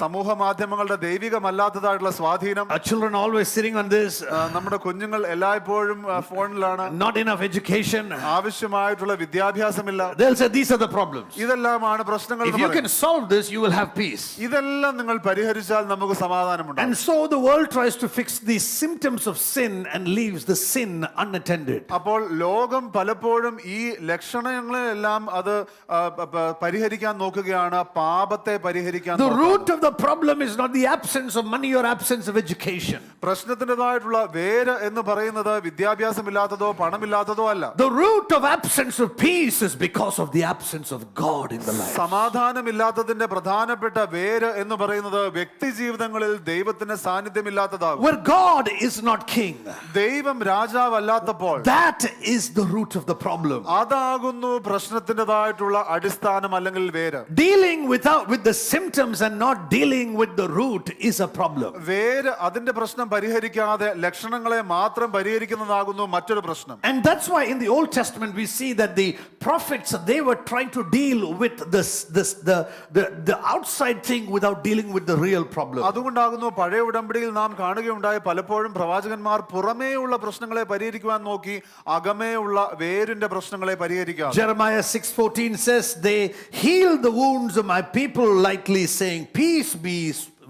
[SPEAKER 1] സമൂഹ മാധ്യമങ്ങളുടെ ദൈവികമല്ലാത്തതായിട്ടുള്ള സ്വാധീനം,
[SPEAKER 3] Our children always sitting on this.
[SPEAKER 1] നമ്മുടെ കുഞ്ഞുങ്ങൾ എല്ലായ്പ്പോഴും ഫോണിലാണ്,
[SPEAKER 3] Not enough education.
[SPEAKER 1] ആവശ്യമായിട്ടുള്ള വിദ്യാഭ്യാസമില്ല.
[SPEAKER 3] They'll say these are the problems.
[SPEAKER 1] ഇതെല്ലാമാണ് പ്രശ്നങ്ങൾ
[SPEAKER 3] If
[SPEAKER 1] എന്ന്
[SPEAKER 3] you can
[SPEAKER 1] പറയും.
[SPEAKER 3] solve this, you will have peace.
[SPEAKER 1] ഇതെല്ലാം നിങ്ങൾ പരിഹരിച്ചാൽ നമുക്ക് സമാധാനമുണ്ടാകും.
[SPEAKER 3] And so the world tries to fix the symptoms of sin and leaves the sin unattended.
[SPEAKER 1] അപ്പോൾ ലോകം പലപ്പോഴും ഈ ലക്ഷണങ്ങളെല്ലാം അത് പരിഹരിക്കാൻ നോക്കുകയാണ്, പാപത്തെ പരിഹരിക്കാൻ
[SPEAKER 3] The
[SPEAKER 1] നോക്കുകയാണ്.
[SPEAKER 3] root of the problem is not the absence of money or absence of education.
[SPEAKER 1] പ്രശ്നത്തിൻ്റെതായിട്ടുള്ള വേര് എന്ന് പറയുന്നത് വിദ്യാഭ്യാസമില്ലാത്തതോ പണമില്ലാത്തതോ അല്ല.
[SPEAKER 3] The root of absence of peace is because of the absence of God in the life.
[SPEAKER 1] സമാധാനമില്ലാത്തതിന്റെ പ്രധാനപ്പെട്ട വേര് എന്ന് പറയുന്നത് വ്യക്തി ജീവിതങ്ങളിൽ ദൈവത്തിന്റെ സാന്നിധ്യമില്ലാത്തതാകും.
[SPEAKER 3] Where God is not king.
[SPEAKER 1] ദൈവം രാജാവല്ലാത്തപ്പോൾ
[SPEAKER 3] That is the root of the problem.
[SPEAKER 1] അതാകുന്നു പ്രശ്നത്തിൻ്റെതായിട്ടുള്ള അടിസ്ഥാനം അല്ലെങ്കിൽ വേര്.
[SPEAKER 3] Dealing with the symptoms and not dealing with the root is a problem.
[SPEAKER 1] വേര് അതിന്റെ പ്രശ്നം പരിഹരിക്കാതെ ലക്ഷണങ്ങളെ മാത്രം പരിഹരിക്കുന്നതാകുന്നു മറ്റൊരു പ്രശ്നം.
[SPEAKER 3] And that's why in the Old Testament we see that the prophets, they were trying to deal with the outside thing without dealing with the real problem.
[SPEAKER 1] അതുകൊണ്ടാകുന്നു പഴയ ഉടമ്പടിയിൽ നാം കാണുകയുണ്ടായ പലപ്പോഴും പ്രവാചകന്മാർ പുറമേയുള്ള പ്രശ്നങ്ങളെ പരിഹരിക്കുവാൻ നോക്കി അകമേയുള്ള വേരിന്റെ പ്രശ്നങ്ങളെ പരിഹരിക്കാം.
[SPEAKER 3] Jeremiah 6:14 says, they healed the wounds of my people lightly, saying, peace be,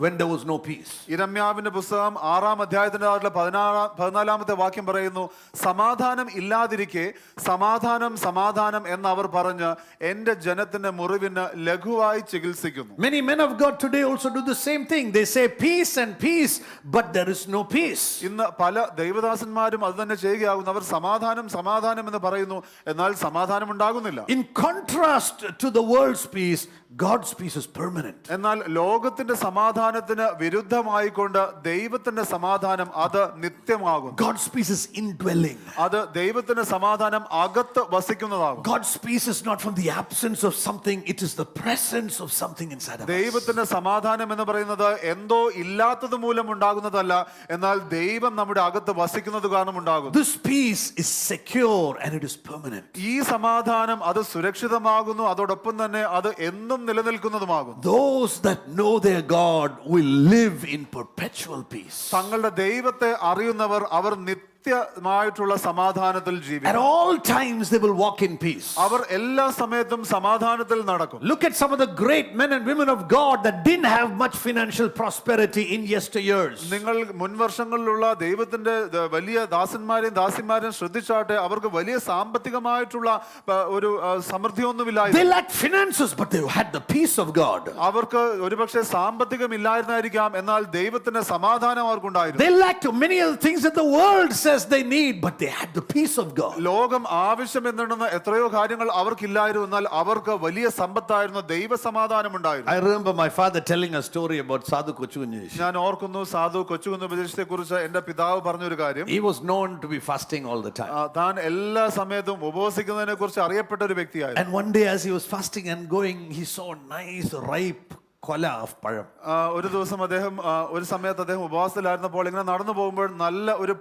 [SPEAKER 3] when there was no peace.
[SPEAKER 1] യിരെമ്യാവിന്റെ പുസ്തകം 6-ാം അധ്യായത്തിന്റെ 14-ാമത്തെ വാക്യം പറയുന്നു, സമാധാനം ഇല്ലാതിരിക്കെ സമാധാനം സമാധാനം എന്ന് അവർ പറഞ്ഞ് എന്റെ ജനത്തിന്റെ മുറിവിന് ലഘുവായി ചികിത്സിക്കുന്നു.
[SPEAKER 3] Many men of God today also do the same thing. They say peace and peace, but there is no peace.
[SPEAKER 1] ഇന്ന് പല ദൈവദാസന്മാരും അത് തന്നെ ചെയ്യുകയാകുന്നു. അവർ സമാധാനം സമാധാനം എന്ന് പറയുന്നു, എന്നാൽ സമാധാനം ഉണ്ടാകുന്നില്ല.
[SPEAKER 3] In contrast to the world's peace, God's peace is permanent.
[SPEAKER 1] എന്നാൽ ലോകത്തിന്റെ സമാധാനത്തിന് വിരുദ്ധമായിക്കൊണ്ട് ദൈവത്തിന്റെ സമാധാനം അത് നിത്യമാകും.
[SPEAKER 3] God's peace is indwelling.
[SPEAKER 1] അത് ദൈവത്തിന്റെ സമാധാനം അകത്ത് വസിക്കുന്നതാകും.
[SPEAKER 3] God's peace is not from the absence of something, it is the presence of something inside of us.
[SPEAKER 1] ദൈവത്തിന്റെ സമാധാനം എന്ന് പറയുന്നത് എന്തോ ഇല്ലാത്തത് മൂലം ഉണ്ടാകുന്നതല്ല, എന്നാൽ ദൈവം നമ്മുടെ അകത്ത് വസിക്കുന്നത് കാരണം ഉണ്ടാകും.
[SPEAKER 3] This peace is secure and it is permanent.
[SPEAKER 1] ഈ സമാധാനം അത് സുരക്ഷിതമാകുന്നു, അതോടൊപ്പം തന്നെ അത് എന്നും നിലനിൽക്കുന്നതുമാകുന്നു.
[SPEAKER 3] Those that know their God will live in perpetual peace.
[SPEAKER 1] തങ്ങളുടെ ദൈവത്തെ അറിയുന്നവർ അവർ നിത്യമായിട്ടുള്ള സമാധാനത്തിൽ
[SPEAKER 3] At
[SPEAKER 1] ജീവിക്കും.
[SPEAKER 3] all times they will walk in peace.
[SPEAKER 1] അവർ എല്ലാ സമയത്തും സമാധാനത്തിൽ നടക്കും.
[SPEAKER 3] Look at some of the great men and women of God that didn't have much financial prosperity in yesteryears.
[SPEAKER 1] നിങ്ങൾ മുൻവർഷങ്ങളിലുള്ള ദൈവത്തിന്റെ വലിയ ദാസന്മാരെയും ദാസിമാരെയും ശ്രദ്ധിച്ചാട്ടെ, അവർക്ക് വലിയ സാമ്പത്തികമായിട്ടുള്ള ഒരു സമൃദ്ധിയൊന്നുമില്ലായിരുന്നു.
[SPEAKER 3] They lacked finances, but they had the peace of God.
[SPEAKER 1] അവർക്ക് ഒരുപക്ഷെ സാമ്പത്തികമില്ലായിരുന്നായിരിക്കാം, എന്നാൽ ദൈവത്തിന്റെ സമാധാനം അവർക്കുണ്ടായിരുന്നു.
[SPEAKER 3] They lacked many of the things that the world says they need, but they had the peace of God.
[SPEAKER 1] ലോകം ആവശ്യം എന്നുണ്ടെന്ന് എത്രയോ കാര്യങ്ങൾ അവർക്കില്ലായിരുന്നു, എന്നാൽ അവർക്ക് വലിയ സമ്പത്തായിരുന്നു, ദൈവ സമാധാനം ഉണ്ടായിരുന്നു.
[SPEAKER 3] I remember my father telling a story about Sadhu Kochugunjesh.
[SPEAKER 1] ഞാൻ ഓർക്കുന്നു സാധു കൊച്ചുകുന്ന് ഉപദേശത്തെ കുറിച്ച് എന്റെ പിതാവ് പറഞ്ഞൊരു കാര്യം.
[SPEAKER 3] He was known to be fasting all the time.
[SPEAKER 1] താൻ എല്ലാ സമയത്തും ഉപവസിക്കുന്നതിനെ കുറിച്ച് അറിയപ്പെട്ട ഒരു വ്യക്തിയായിരുന്നു.
[SPEAKER 3] And one day as he was fasting and going, he saw a nice ripe kola of palam.
[SPEAKER 1] ഒരു ദിവസം ഒരു സമയത്ത് അദ്ദേഹം ഉപവാസത്തിലായിരുന്നപ്പോൾ ഇങ്ങനെ നടന്നു പോകുമ്പോൾ നല്ല ഒരു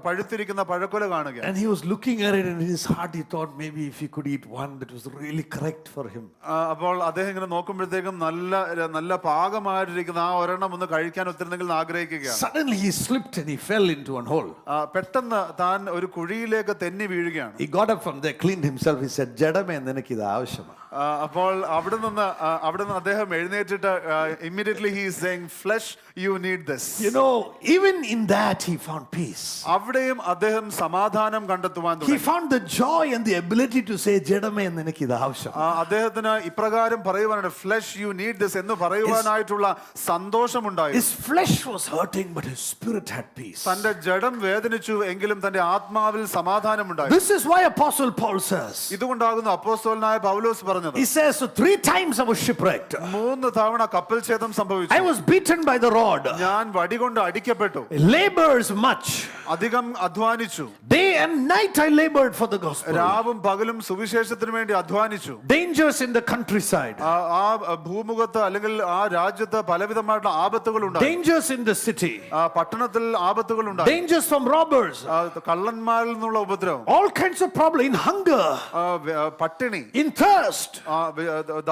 [SPEAKER 1] പഴുത്തിരിക്കുന്ന പഴക്കൊല കാണുക.
[SPEAKER 3] And he was looking at it, and in his heart he thought maybe if he could eat one that was really correct for him.
[SPEAKER 1] അപ്പോൾ അദ്ദേഹം ഇങ്ങനെ നോക്കുമ്പോഴത്തേക്കും നല്ല പാകമായിട്ടിരിക്കുന്ന ആ ഒരെണ്ണം ഒന്ന് കഴിക്കാൻ ഒത്തിരുന്നെങ്കിൽ ആഗ്രഹിക്കുകയാണ്.
[SPEAKER 3] Suddenly he slipped and he fell into one hole.
[SPEAKER 1] പെട്ടെന്ന് താൻ ഒരു കുഴിയിലേക്ക് തെന്നി വീഴുകയാണ്.
[SPEAKER 3] He got up from there, cleaned himself. He said, "Jadame നിനക്ക് ഇത് ആവശ്യമാണ്."
[SPEAKER 1] അപ്പോൾ അവിടെ നിന്ന് അദ്ദേഹം എഴുന്നേറ്റിട്ട് immediately he is saying, flesh, you need this.
[SPEAKER 3] You know, even in that he found peace.
[SPEAKER 1] അവിടെയും അദ്ദേഹം സമാധാനം കണ്ടെത്തുവാൻ
[SPEAKER 3] He
[SPEAKER 1] തുടങ്ങി.
[SPEAKER 3] found the joy and the ability to say, "Jadame നിനക്ക് ഇത് ആവശ്യമാണ്."
[SPEAKER 1] അദ്ദേഹത്തിന് ഇപ്രകാരം പറയുവാനായിട്ട് flesh, you need this എന്ന് പറയുവാനായിട്ടുള്ള സന്തോഷമുണ്ടായി.
[SPEAKER 3] His flesh was hurting, but his spirit had peace.
[SPEAKER 1] തന്റെ ജഡം വേദനിച്ചു, എങ്കിലും തന്റെ ആത്മാവിൽ സമാധാനമുണ്ടായി.
[SPEAKER 3] This is why Apostle Paul says,
[SPEAKER 1] ഇതുകൊണ്ടാകുന്നു അപ്പോസ്തലനായ പൗലോസ് പറഞ്ഞു, പറഞ്ഞത്.
[SPEAKER 3] He says, so 3 times I was shipwrecked.
[SPEAKER 1] 3 തവണ കപ്പൽ ഛേദം
[SPEAKER 3] I
[SPEAKER 1] സംഭവിച്ചു.
[SPEAKER 3] was beaten by the rod.
[SPEAKER 1] ഞാൻ വടികൊണ്ട് അടിക്കപ്പെട്ടു.
[SPEAKER 3] Labors much.
[SPEAKER 1] അധികം അധ്വാനിച്ചു.
[SPEAKER 3] Day and night I labored for the gospel.
[SPEAKER 1] രാവും പകലും സുവിശേഷത്തിന് വേണ്ടി അധ്വാനിച്ചു.
[SPEAKER 3] Dangers in the countryside.
[SPEAKER 1] ആ ഭൂമുഖത്ത് അല്ലെങ്കിൽ ആ രാജ്യത്ത് പലവിധമായിട്ടുള്ള ആപത്തുകൾ ഉണ്ടായി.
[SPEAKER 3] Dangers in the city.
[SPEAKER 1] പട്ടണത്തിൽ ആപത്തുകൾ ഉണ്ടായി.
[SPEAKER 3] Dangers from robbers.
[SPEAKER 1] കള്ളന്മാരിൽ നിന്നുള്ള ഉപദ്രവം.
[SPEAKER 3] All kinds of problems. In hunger.
[SPEAKER 1] പട്ടിണി.
[SPEAKER 3] In thirst.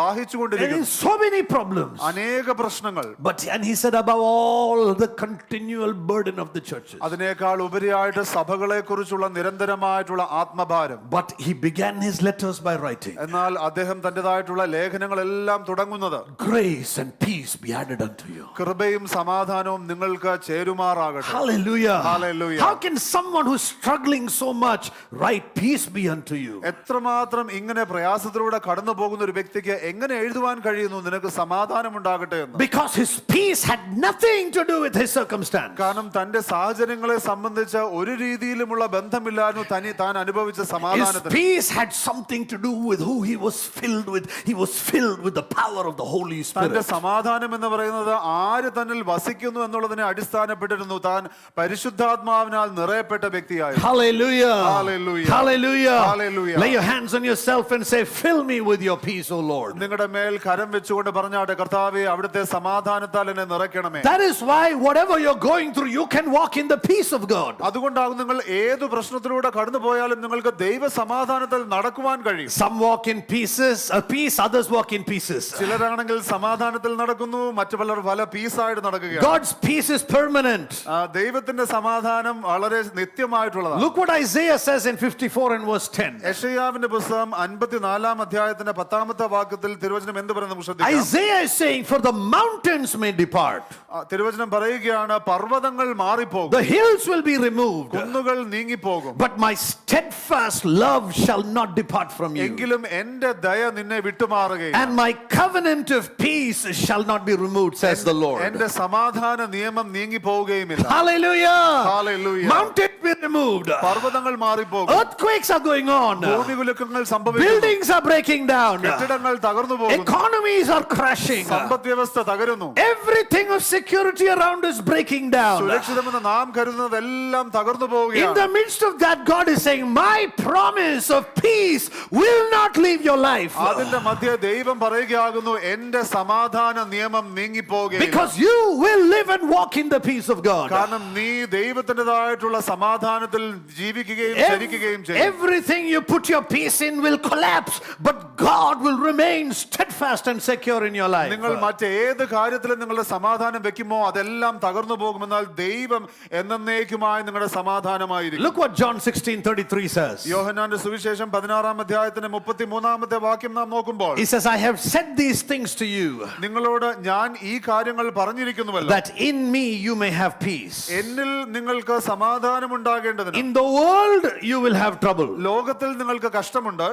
[SPEAKER 1] ദാഹിച്ചുകൊണ്ടിരിക്കുന്നു.
[SPEAKER 3] In so many problems.
[SPEAKER 1] അനേക പ്രശ്നങ്ങൾ.
[SPEAKER 3] And he said, above all, the continual burden of the churches.
[SPEAKER 1] അതിനേക്കാൾ ഉപരിയായിട്ട് സഭകളെ കുറിച്ചുള്ള നിരന്തരമായിട്ടുള്ള ആത്മഭാരം.
[SPEAKER 3] But he began his letters by writing.
[SPEAKER 1] എന്നാൽ അദ്ദേഹം തന്റേതായിട്ടുള്ള ലേഖനങ്ങളെല്ലാം തുടങ്ങുന്നത്
[SPEAKER 3] Grace and peace be added unto you.
[SPEAKER 1] കൃപയും സമാധാനവും നിങ്ങൾക്ക് ചേരുമാറാകട്ടെ.
[SPEAKER 3] Hallelujah.
[SPEAKER 1] Hallelujah.
[SPEAKER 3] How can someone who's struggling so much write peace be unto you?
[SPEAKER 1] എത്രമാത്രം ഇങ്ങനെ പ്രയാസത്തിലൂടെ കടന്നു പോകുന്ന ഒരു വ്യക്തിക്ക് എങ്ങനെ എഴുതുവാൻ കഴിയുന്നു നിനക്ക് സമാധാനം ഉണ്ടാകട്ടെ എന്ന്?
[SPEAKER 3] Because his peace had nothing to do with his circumstance.
[SPEAKER 1] കാരണം തന്റെ സാഹചര്യങ്ങളെ സംബന്ധിച്ച ഒരു രീതിയിലുമുള്ള ബന്ധമില്ലായിരുന്നു താൻ അനുഭവിച്ച
[SPEAKER 3] His
[SPEAKER 1] സമാധാനത്തിന്.
[SPEAKER 3] peace had something to do with who he was filled with. He was filled with the power of the Holy
[SPEAKER 1] തന്റെ
[SPEAKER 3] Spirit.
[SPEAKER 1] സമാധാനം എന്ന് പറയുന്നത് ആര് തന്നിൽ വസിക്കുന്നു എന്നുള്ളതിനെ അടിസ്ഥാനപ്പെട്ടിരുന്നു. താൻ പരിശുദ്ധാത്മാവിനാൽ നിറയപ്പെട്ട വ്യക്തിയായിരുന്നു.
[SPEAKER 3] Hallelujah.
[SPEAKER 1] Hallelujah.
[SPEAKER 3] Hallelujah.
[SPEAKER 1] Hallelujah.
[SPEAKER 3] Lay your hands on yourself and say, fill me with your peace, O Lord.
[SPEAKER 1] നിങ്ങളുടെ മേൽ കരം വെച്ചുകൊണ്ട് പറഞ്ഞാട്ടെ, കർത്താവേ അവിടുത്തെ സമാധാനത്താൽ എന്നെ നിറയ്ക്കണമേ.
[SPEAKER 3] That is why whatever you're going through, you can walk in the peace of God.
[SPEAKER 1] അതുകൊണ്ടാകും നിങ്ങൾ ഏതു പ്രശ്നത്തിലൂടെ കടന്നു പോയാലും നിങ്ങൾക്ക് ദൈവ സമാധാനത്തിൽ നടക്കുവാൻ കഴിയും.
[SPEAKER 3] Some walk in peace, others walk in pieces.
[SPEAKER 1] ചിലരാണെങ്കിൽ സമാധാനത്തിൽ നടക്കുന്നു, മറ്റു പലർ പല പീസായിട്ട് നടക്കുകയാണ്.
[SPEAKER 3] God's peace is permanent.
[SPEAKER 1] ദൈവത്തിന്റെ സമാധാനം വളരെ നിത്യമായിട്ടുള്ളതാണ്.
[SPEAKER 3] Look what Isaiah says in 54 and verse 10.
[SPEAKER 1] യെശയ്യാവിന്റെ പുസ്തകം 54 അധ്യായത്തിന്റെ 10-ാമത്തെ വാക്യത്തിൽ തിരുവചനം എന്ത് പറയുന്നു നമുക്ക് ശ്രദ്ധിക്കാം.
[SPEAKER 3] Isaiah is saying, for the mountains may depart,
[SPEAKER 1] തിരുവചനം പറയുകയാണ്, പർവ്വതങ്ങൾ മാറിപ്പോകും,
[SPEAKER 3] the hills will be removed,
[SPEAKER 1] കുന്നുകൾ നീങ്ങിപ്പോകും,
[SPEAKER 3] but my steadfast love shall not depart from you,
[SPEAKER 1] എങ്കിലും എന്റെ ദയ നിന്നെ വിട്ടുമാറുകയില്ല,
[SPEAKER 3] and my covenant of peace shall not be removed, says the Lord.
[SPEAKER 1] എന്റെ സമാധാന നിയമം നീങ്ങിപ്പോവുകയുമില്ല.
[SPEAKER 3] Hallelujah.
[SPEAKER 1] Hallelujah.
[SPEAKER 3] Mountains be removed,
[SPEAKER 1] പർവ്വതങ്ങൾ മാറിപ്പോകും,
[SPEAKER 3] earthquakes are going on,
[SPEAKER 1] ഭൂമികുലുക്കങ്ങൾ സംഭവിക്കുന്നു,
[SPEAKER 3] buildings are breaking down,
[SPEAKER 1] കെട്ടിടങ്ങൾ തകർന്നു പോകുന്നു,
[SPEAKER 3] economies are crashing,
[SPEAKER 1] സമ്പദ് വ്യവസ്ഥ തകരുന്നു,
[SPEAKER 3] everything of security around is breaking down.
[SPEAKER 1] സുരക്ഷിതമെന്ന് നാം കരുതുന്നതെല്ലാം തകർന്നു
[SPEAKER 3] In
[SPEAKER 1] പോവുകയാണ്.
[SPEAKER 3] the midst of that, God is saying, my promise of peace will not leave your life.
[SPEAKER 1] അതിന്റെ മധ്യ ദൈവം പറയുകയാകുന്നു, എന്റെ സമാധാന നിയമം നീങ്ങിപ്പോവുകയില്ല.
[SPEAKER 3] Because you will live and walk in the peace of God.
[SPEAKER 1] കാരണം നീ ദൈവത്തിൻ്റെതായിട്ടുള്ള സമാധാനത്തിൽ ജീവിക്കുകയും ചരിക്കുകയും ചെയ്യും.
[SPEAKER 3] Everything you put your peace in will collapse, but God will remain steadfast and secure in your life.
[SPEAKER 1] നിങ്ങൾ മറ്റേത് കാര്യത്തിലും നിങ്ങളുടെ സമാധാനം വെക്കുമോ അതെല്ലാം തകർന്നു പോകുമെന്നാൽ ദൈവം എന്നേക്കുമായി നിങ്ങളുടെ സമാധാനമായിരിക്കും.
[SPEAKER 3] Look what John 16:33 says.
[SPEAKER 1] യോഹന്നാന്റെ സുവിശേഷം 16-ാം അധ്യായത്തിന്റെ 33-ാമത്തെ വാക്യം നാം നോക്കുമ്പോൾ,
[SPEAKER 3] He says, I have said these things to you,
[SPEAKER 1] നിങ്ങളോട് ഞാൻ ഈ കാര്യങ്ങൾ പറഞ്ഞിരിക്കുന്നുവല്ലോ,
[SPEAKER 3] that in me you may have peace.
[SPEAKER 1] എന്നിൽ നിങ്ങൾക്ക് സമാധാനം ഉണ്ടാകേണ്ടതിന്.
[SPEAKER 3] In the world you will have trouble,
[SPEAKER 1] ലോകത്തിൽ നിങ്ങൾക്ക് കഷ്ടമുണ്ട്,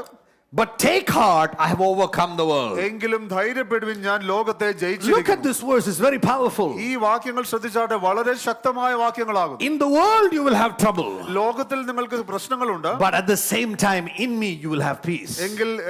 [SPEAKER 3] but take heart, I have overcome the world.
[SPEAKER 1] എങ്കിലും ധൈര്യപ്പെടുവിൻ, ഞാൻ ലോകത്തെ
[SPEAKER 3] Look at
[SPEAKER 1] ജയിച്ചിരിക്കുന്നു.
[SPEAKER 3] this verse, it's very powerful.
[SPEAKER 1] ഈ വാക്യങ്ങൾ ശ്രദ്ധിച്ചാട്ടെ, വളരെ ശക്തമായ വാക്യങ്ങളാകും.
[SPEAKER 3] In the world you will have trouble,
[SPEAKER 1] ലോകത്തിൽ നിങ്ങൾക്ക് പ്രശ്നങ്ങളുണ്ട്,
[SPEAKER 3] but at the same time in me you will have peace.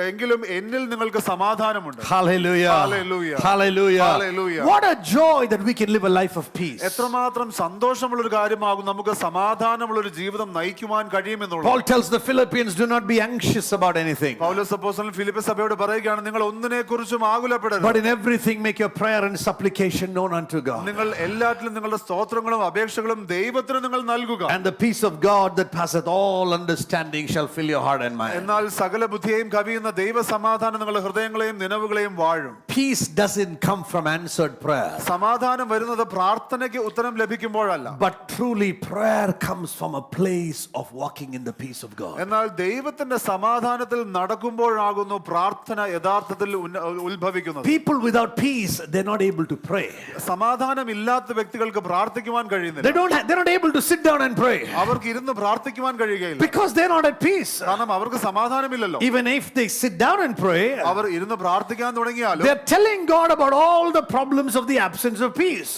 [SPEAKER 1] എങ്കിലും എന്നിൽ നിങ്ങൾക്ക് സമാധാനമുണ്ട്.
[SPEAKER 3] Hallelujah.
[SPEAKER 1] Hallelujah.
[SPEAKER 3] Hallelujah.
[SPEAKER 1] Hallelujah.
[SPEAKER 3] What a joy that we can live a life of peace.
[SPEAKER 1] എത്രമാത്രം സന്തോഷമുള്ളൊരു കാര്യമാകും നമുക്ക് സമാധാനമുള്ളൊരു ജീവിതം നയിക്കുവാൻ കഴിയുമെന്നുള്ളത്.
[SPEAKER 3] Paul tells the Philippians, do not be anxious about anything,
[SPEAKER 1] പൗലോസ് അപ്പോസ്തലൻ Philippi സഭയോട് പറയുകയാണ്, നിങ്ങൾ ഒന്നിനെ കുറിച്ചും ആകുലപ്പെടരുത്,
[SPEAKER 3] but in everything make your prayer and supplication known unto God,
[SPEAKER 1] നിങ്ങൾ എല്ലാറ്റിലും നിങ്ങളുടെ സ്തോത്രങ്ങളും അപേക്ഷകളും ദൈവത്തിന് നിങ്ങൾ നൽകുക,
[SPEAKER 3] and the peace of God that passeth all understanding shall fill your heart and mind.
[SPEAKER 1] എന്നാൽ സകല ബുദ്ധിയെയും കവിയുന്ന ദൈവ സമാധാനം നിങ്ങളുടെ ഹൃദയങ്ങളെയും നിലവുകളെയും വാഴും.
[SPEAKER 3] Peace doesn't come from answered prayer,
[SPEAKER 1] സമാധാനം വരുന്നത് പ്രാർത്ഥനയ്ക്ക് ഉത്തരം ലഭിക്കുമ്പോഴല്ല,
[SPEAKER 3] but truly prayer comes from a place of walking in the peace of God.
[SPEAKER 1] എന്നാൽ ദൈവത്തിന്റെ സമാധാനത്തിൽ നടക്കുമ്പോഴാകുന്നു പ്രാർത്ഥന യഥാർത്ഥത്തിൽ ഉത്ഭവിക്കുന്നത്.
[SPEAKER 3] People without peace, they're not able to pray.
[SPEAKER 1] സമാധാനമില്ലാത്ത വ്യക്തികൾക്ക് പ്രാർത്ഥിക്കുവാൻ കഴിയുന്നില്ല.
[SPEAKER 3] They're not able to sit down and pray
[SPEAKER 1] അവർക്ക് ഇരുന്ന് പ്രാർത്ഥിക്കുവാൻ കഴിയുകയില്ല,
[SPEAKER 3] because they're not at peace.
[SPEAKER 1] കാരണം അവർക്ക് സമാധാനമില്ലല്ലോ.
[SPEAKER 3] Even if they sit down and pray,
[SPEAKER 1] അവർ ഇരുന്ന് പ്രാർത്ഥിക്കാൻ തുടങ്ങിയാലും
[SPEAKER 3] they're telling God about all the problems of the absence of peace.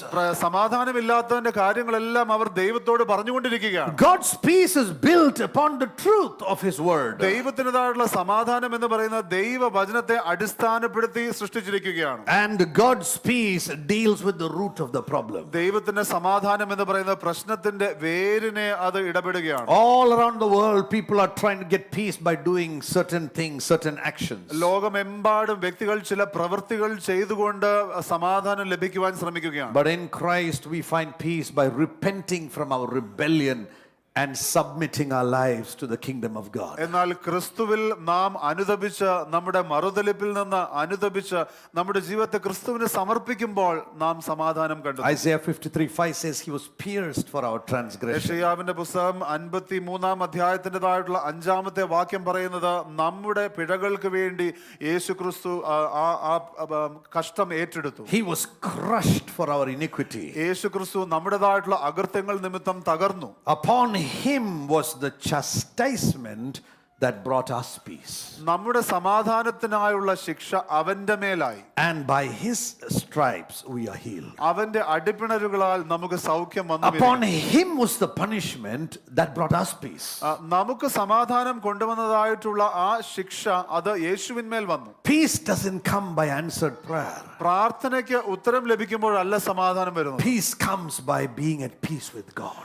[SPEAKER 1] സമാധാനമില്ലാത്തതിന്റെ കാര്യങ്ങളെല്ലാം അവർ ദൈവത്തോട് പറഞ്ഞുകൊണ്ടിരിക്കുകയാണ്.
[SPEAKER 3] God's peace is built upon the truth of His word.
[SPEAKER 1] ദൈവത്തിൻ്റെതായിട്ടുള്ള സമാധാനം സമാധാനം എന്ന് പറയുന്ന ദൈവവചനത്തെ അടിസ്ഥാനപ്പെടുത്തി സൃഷ്ടിച്ചിരിക്കുകയാണ്.
[SPEAKER 3] And God's peace deals with the root of the problem.
[SPEAKER 1] ദൈവത്തിന്റെ സമാധാനം എന്ന് പറയുന്ന പ്രശ്നത്തിന്റെ വേരിനെ അത് ഇടപെടുകയാണ്.
[SPEAKER 3] All around the world, people are trying to get peace by doing certain things, certain actions.
[SPEAKER 1] ലോകമെമ്പാടും വ്യക്തികൾ ചില പ്രവൃത്തികൾ ചെയ്തുകൊണ്ട് സമാധാനം ലഭിക്കുവാൻ ശ്രമിക്കുകയാണ്.
[SPEAKER 3] But in Christ, we find peace by repenting from our rebellion and submitting our lives to the kingdom of God.
[SPEAKER 1] എന്നാൽ ക്രിസ്തുവിൽ നാം അനുതപിച്ച് നമ്മുടെ മറുതലിപ്പിൽ നിന്ന് അനുതപിച്ച് നമ്മുടെ ജീവിതത്തെ ക്രിസ്തുവിന് സമർപ്പിക്കുമ്പോൾ നാം സമാധാനം കണ്ടു.
[SPEAKER 3] Isaiah 53:5 says he was pierced for our transgression.
[SPEAKER 1] യെശയ്യാവിന്റെ പുസ്തകം 53-ാം അധ്യായത്തിൻ്റെതായിട്ടുള്ള 5-ാമത്തെ വാക്യം പറയുന്നത് നമ്മുടെ പിഴകൾക്ക് വേണ്ടി യേശു ക്രിസ്തു കഷ്ടം ഏറ്റെടുത്തു.
[SPEAKER 3] He was crushed for our iniquity.
[SPEAKER 1] യേശു ക്രിസ്തു നമ്മുടേതായിട്ടുള്ള അകൃത്യങ്ങൾ നിമിത്തം തകർന്നു.
[SPEAKER 3] Upon him was the chastisement that brought us peace.
[SPEAKER 1] നമ്മുടെ സമാധാനത്തിനായുള്ള ശിക്ഷ അവന്റെ മേലായി.
[SPEAKER 3] And by his stripes we are healed.
[SPEAKER 1] അവന്റെ അടിപ്പിണരുകളാൽ നമുക്ക് സൗഖ്യം വന്നു.
[SPEAKER 3] Upon him was the punishment that brought us peace.
[SPEAKER 1] നമുക്ക് സമാധാനം കൊണ്ടുവന്നതായിട്ടുള്ള ആ ശിക്ഷ അത് യേശുവിന്മേൽ വന്നു.
[SPEAKER 3] Peace doesn't come by answered prayer.
[SPEAKER 1] പ്രാർത്ഥനയ്ക്ക് ഉത്തരം ലഭിക്കുമ്പോഴല്ല സമാധാനം വരുന്നത്.
[SPEAKER 3] Peace comes by being at peace with God.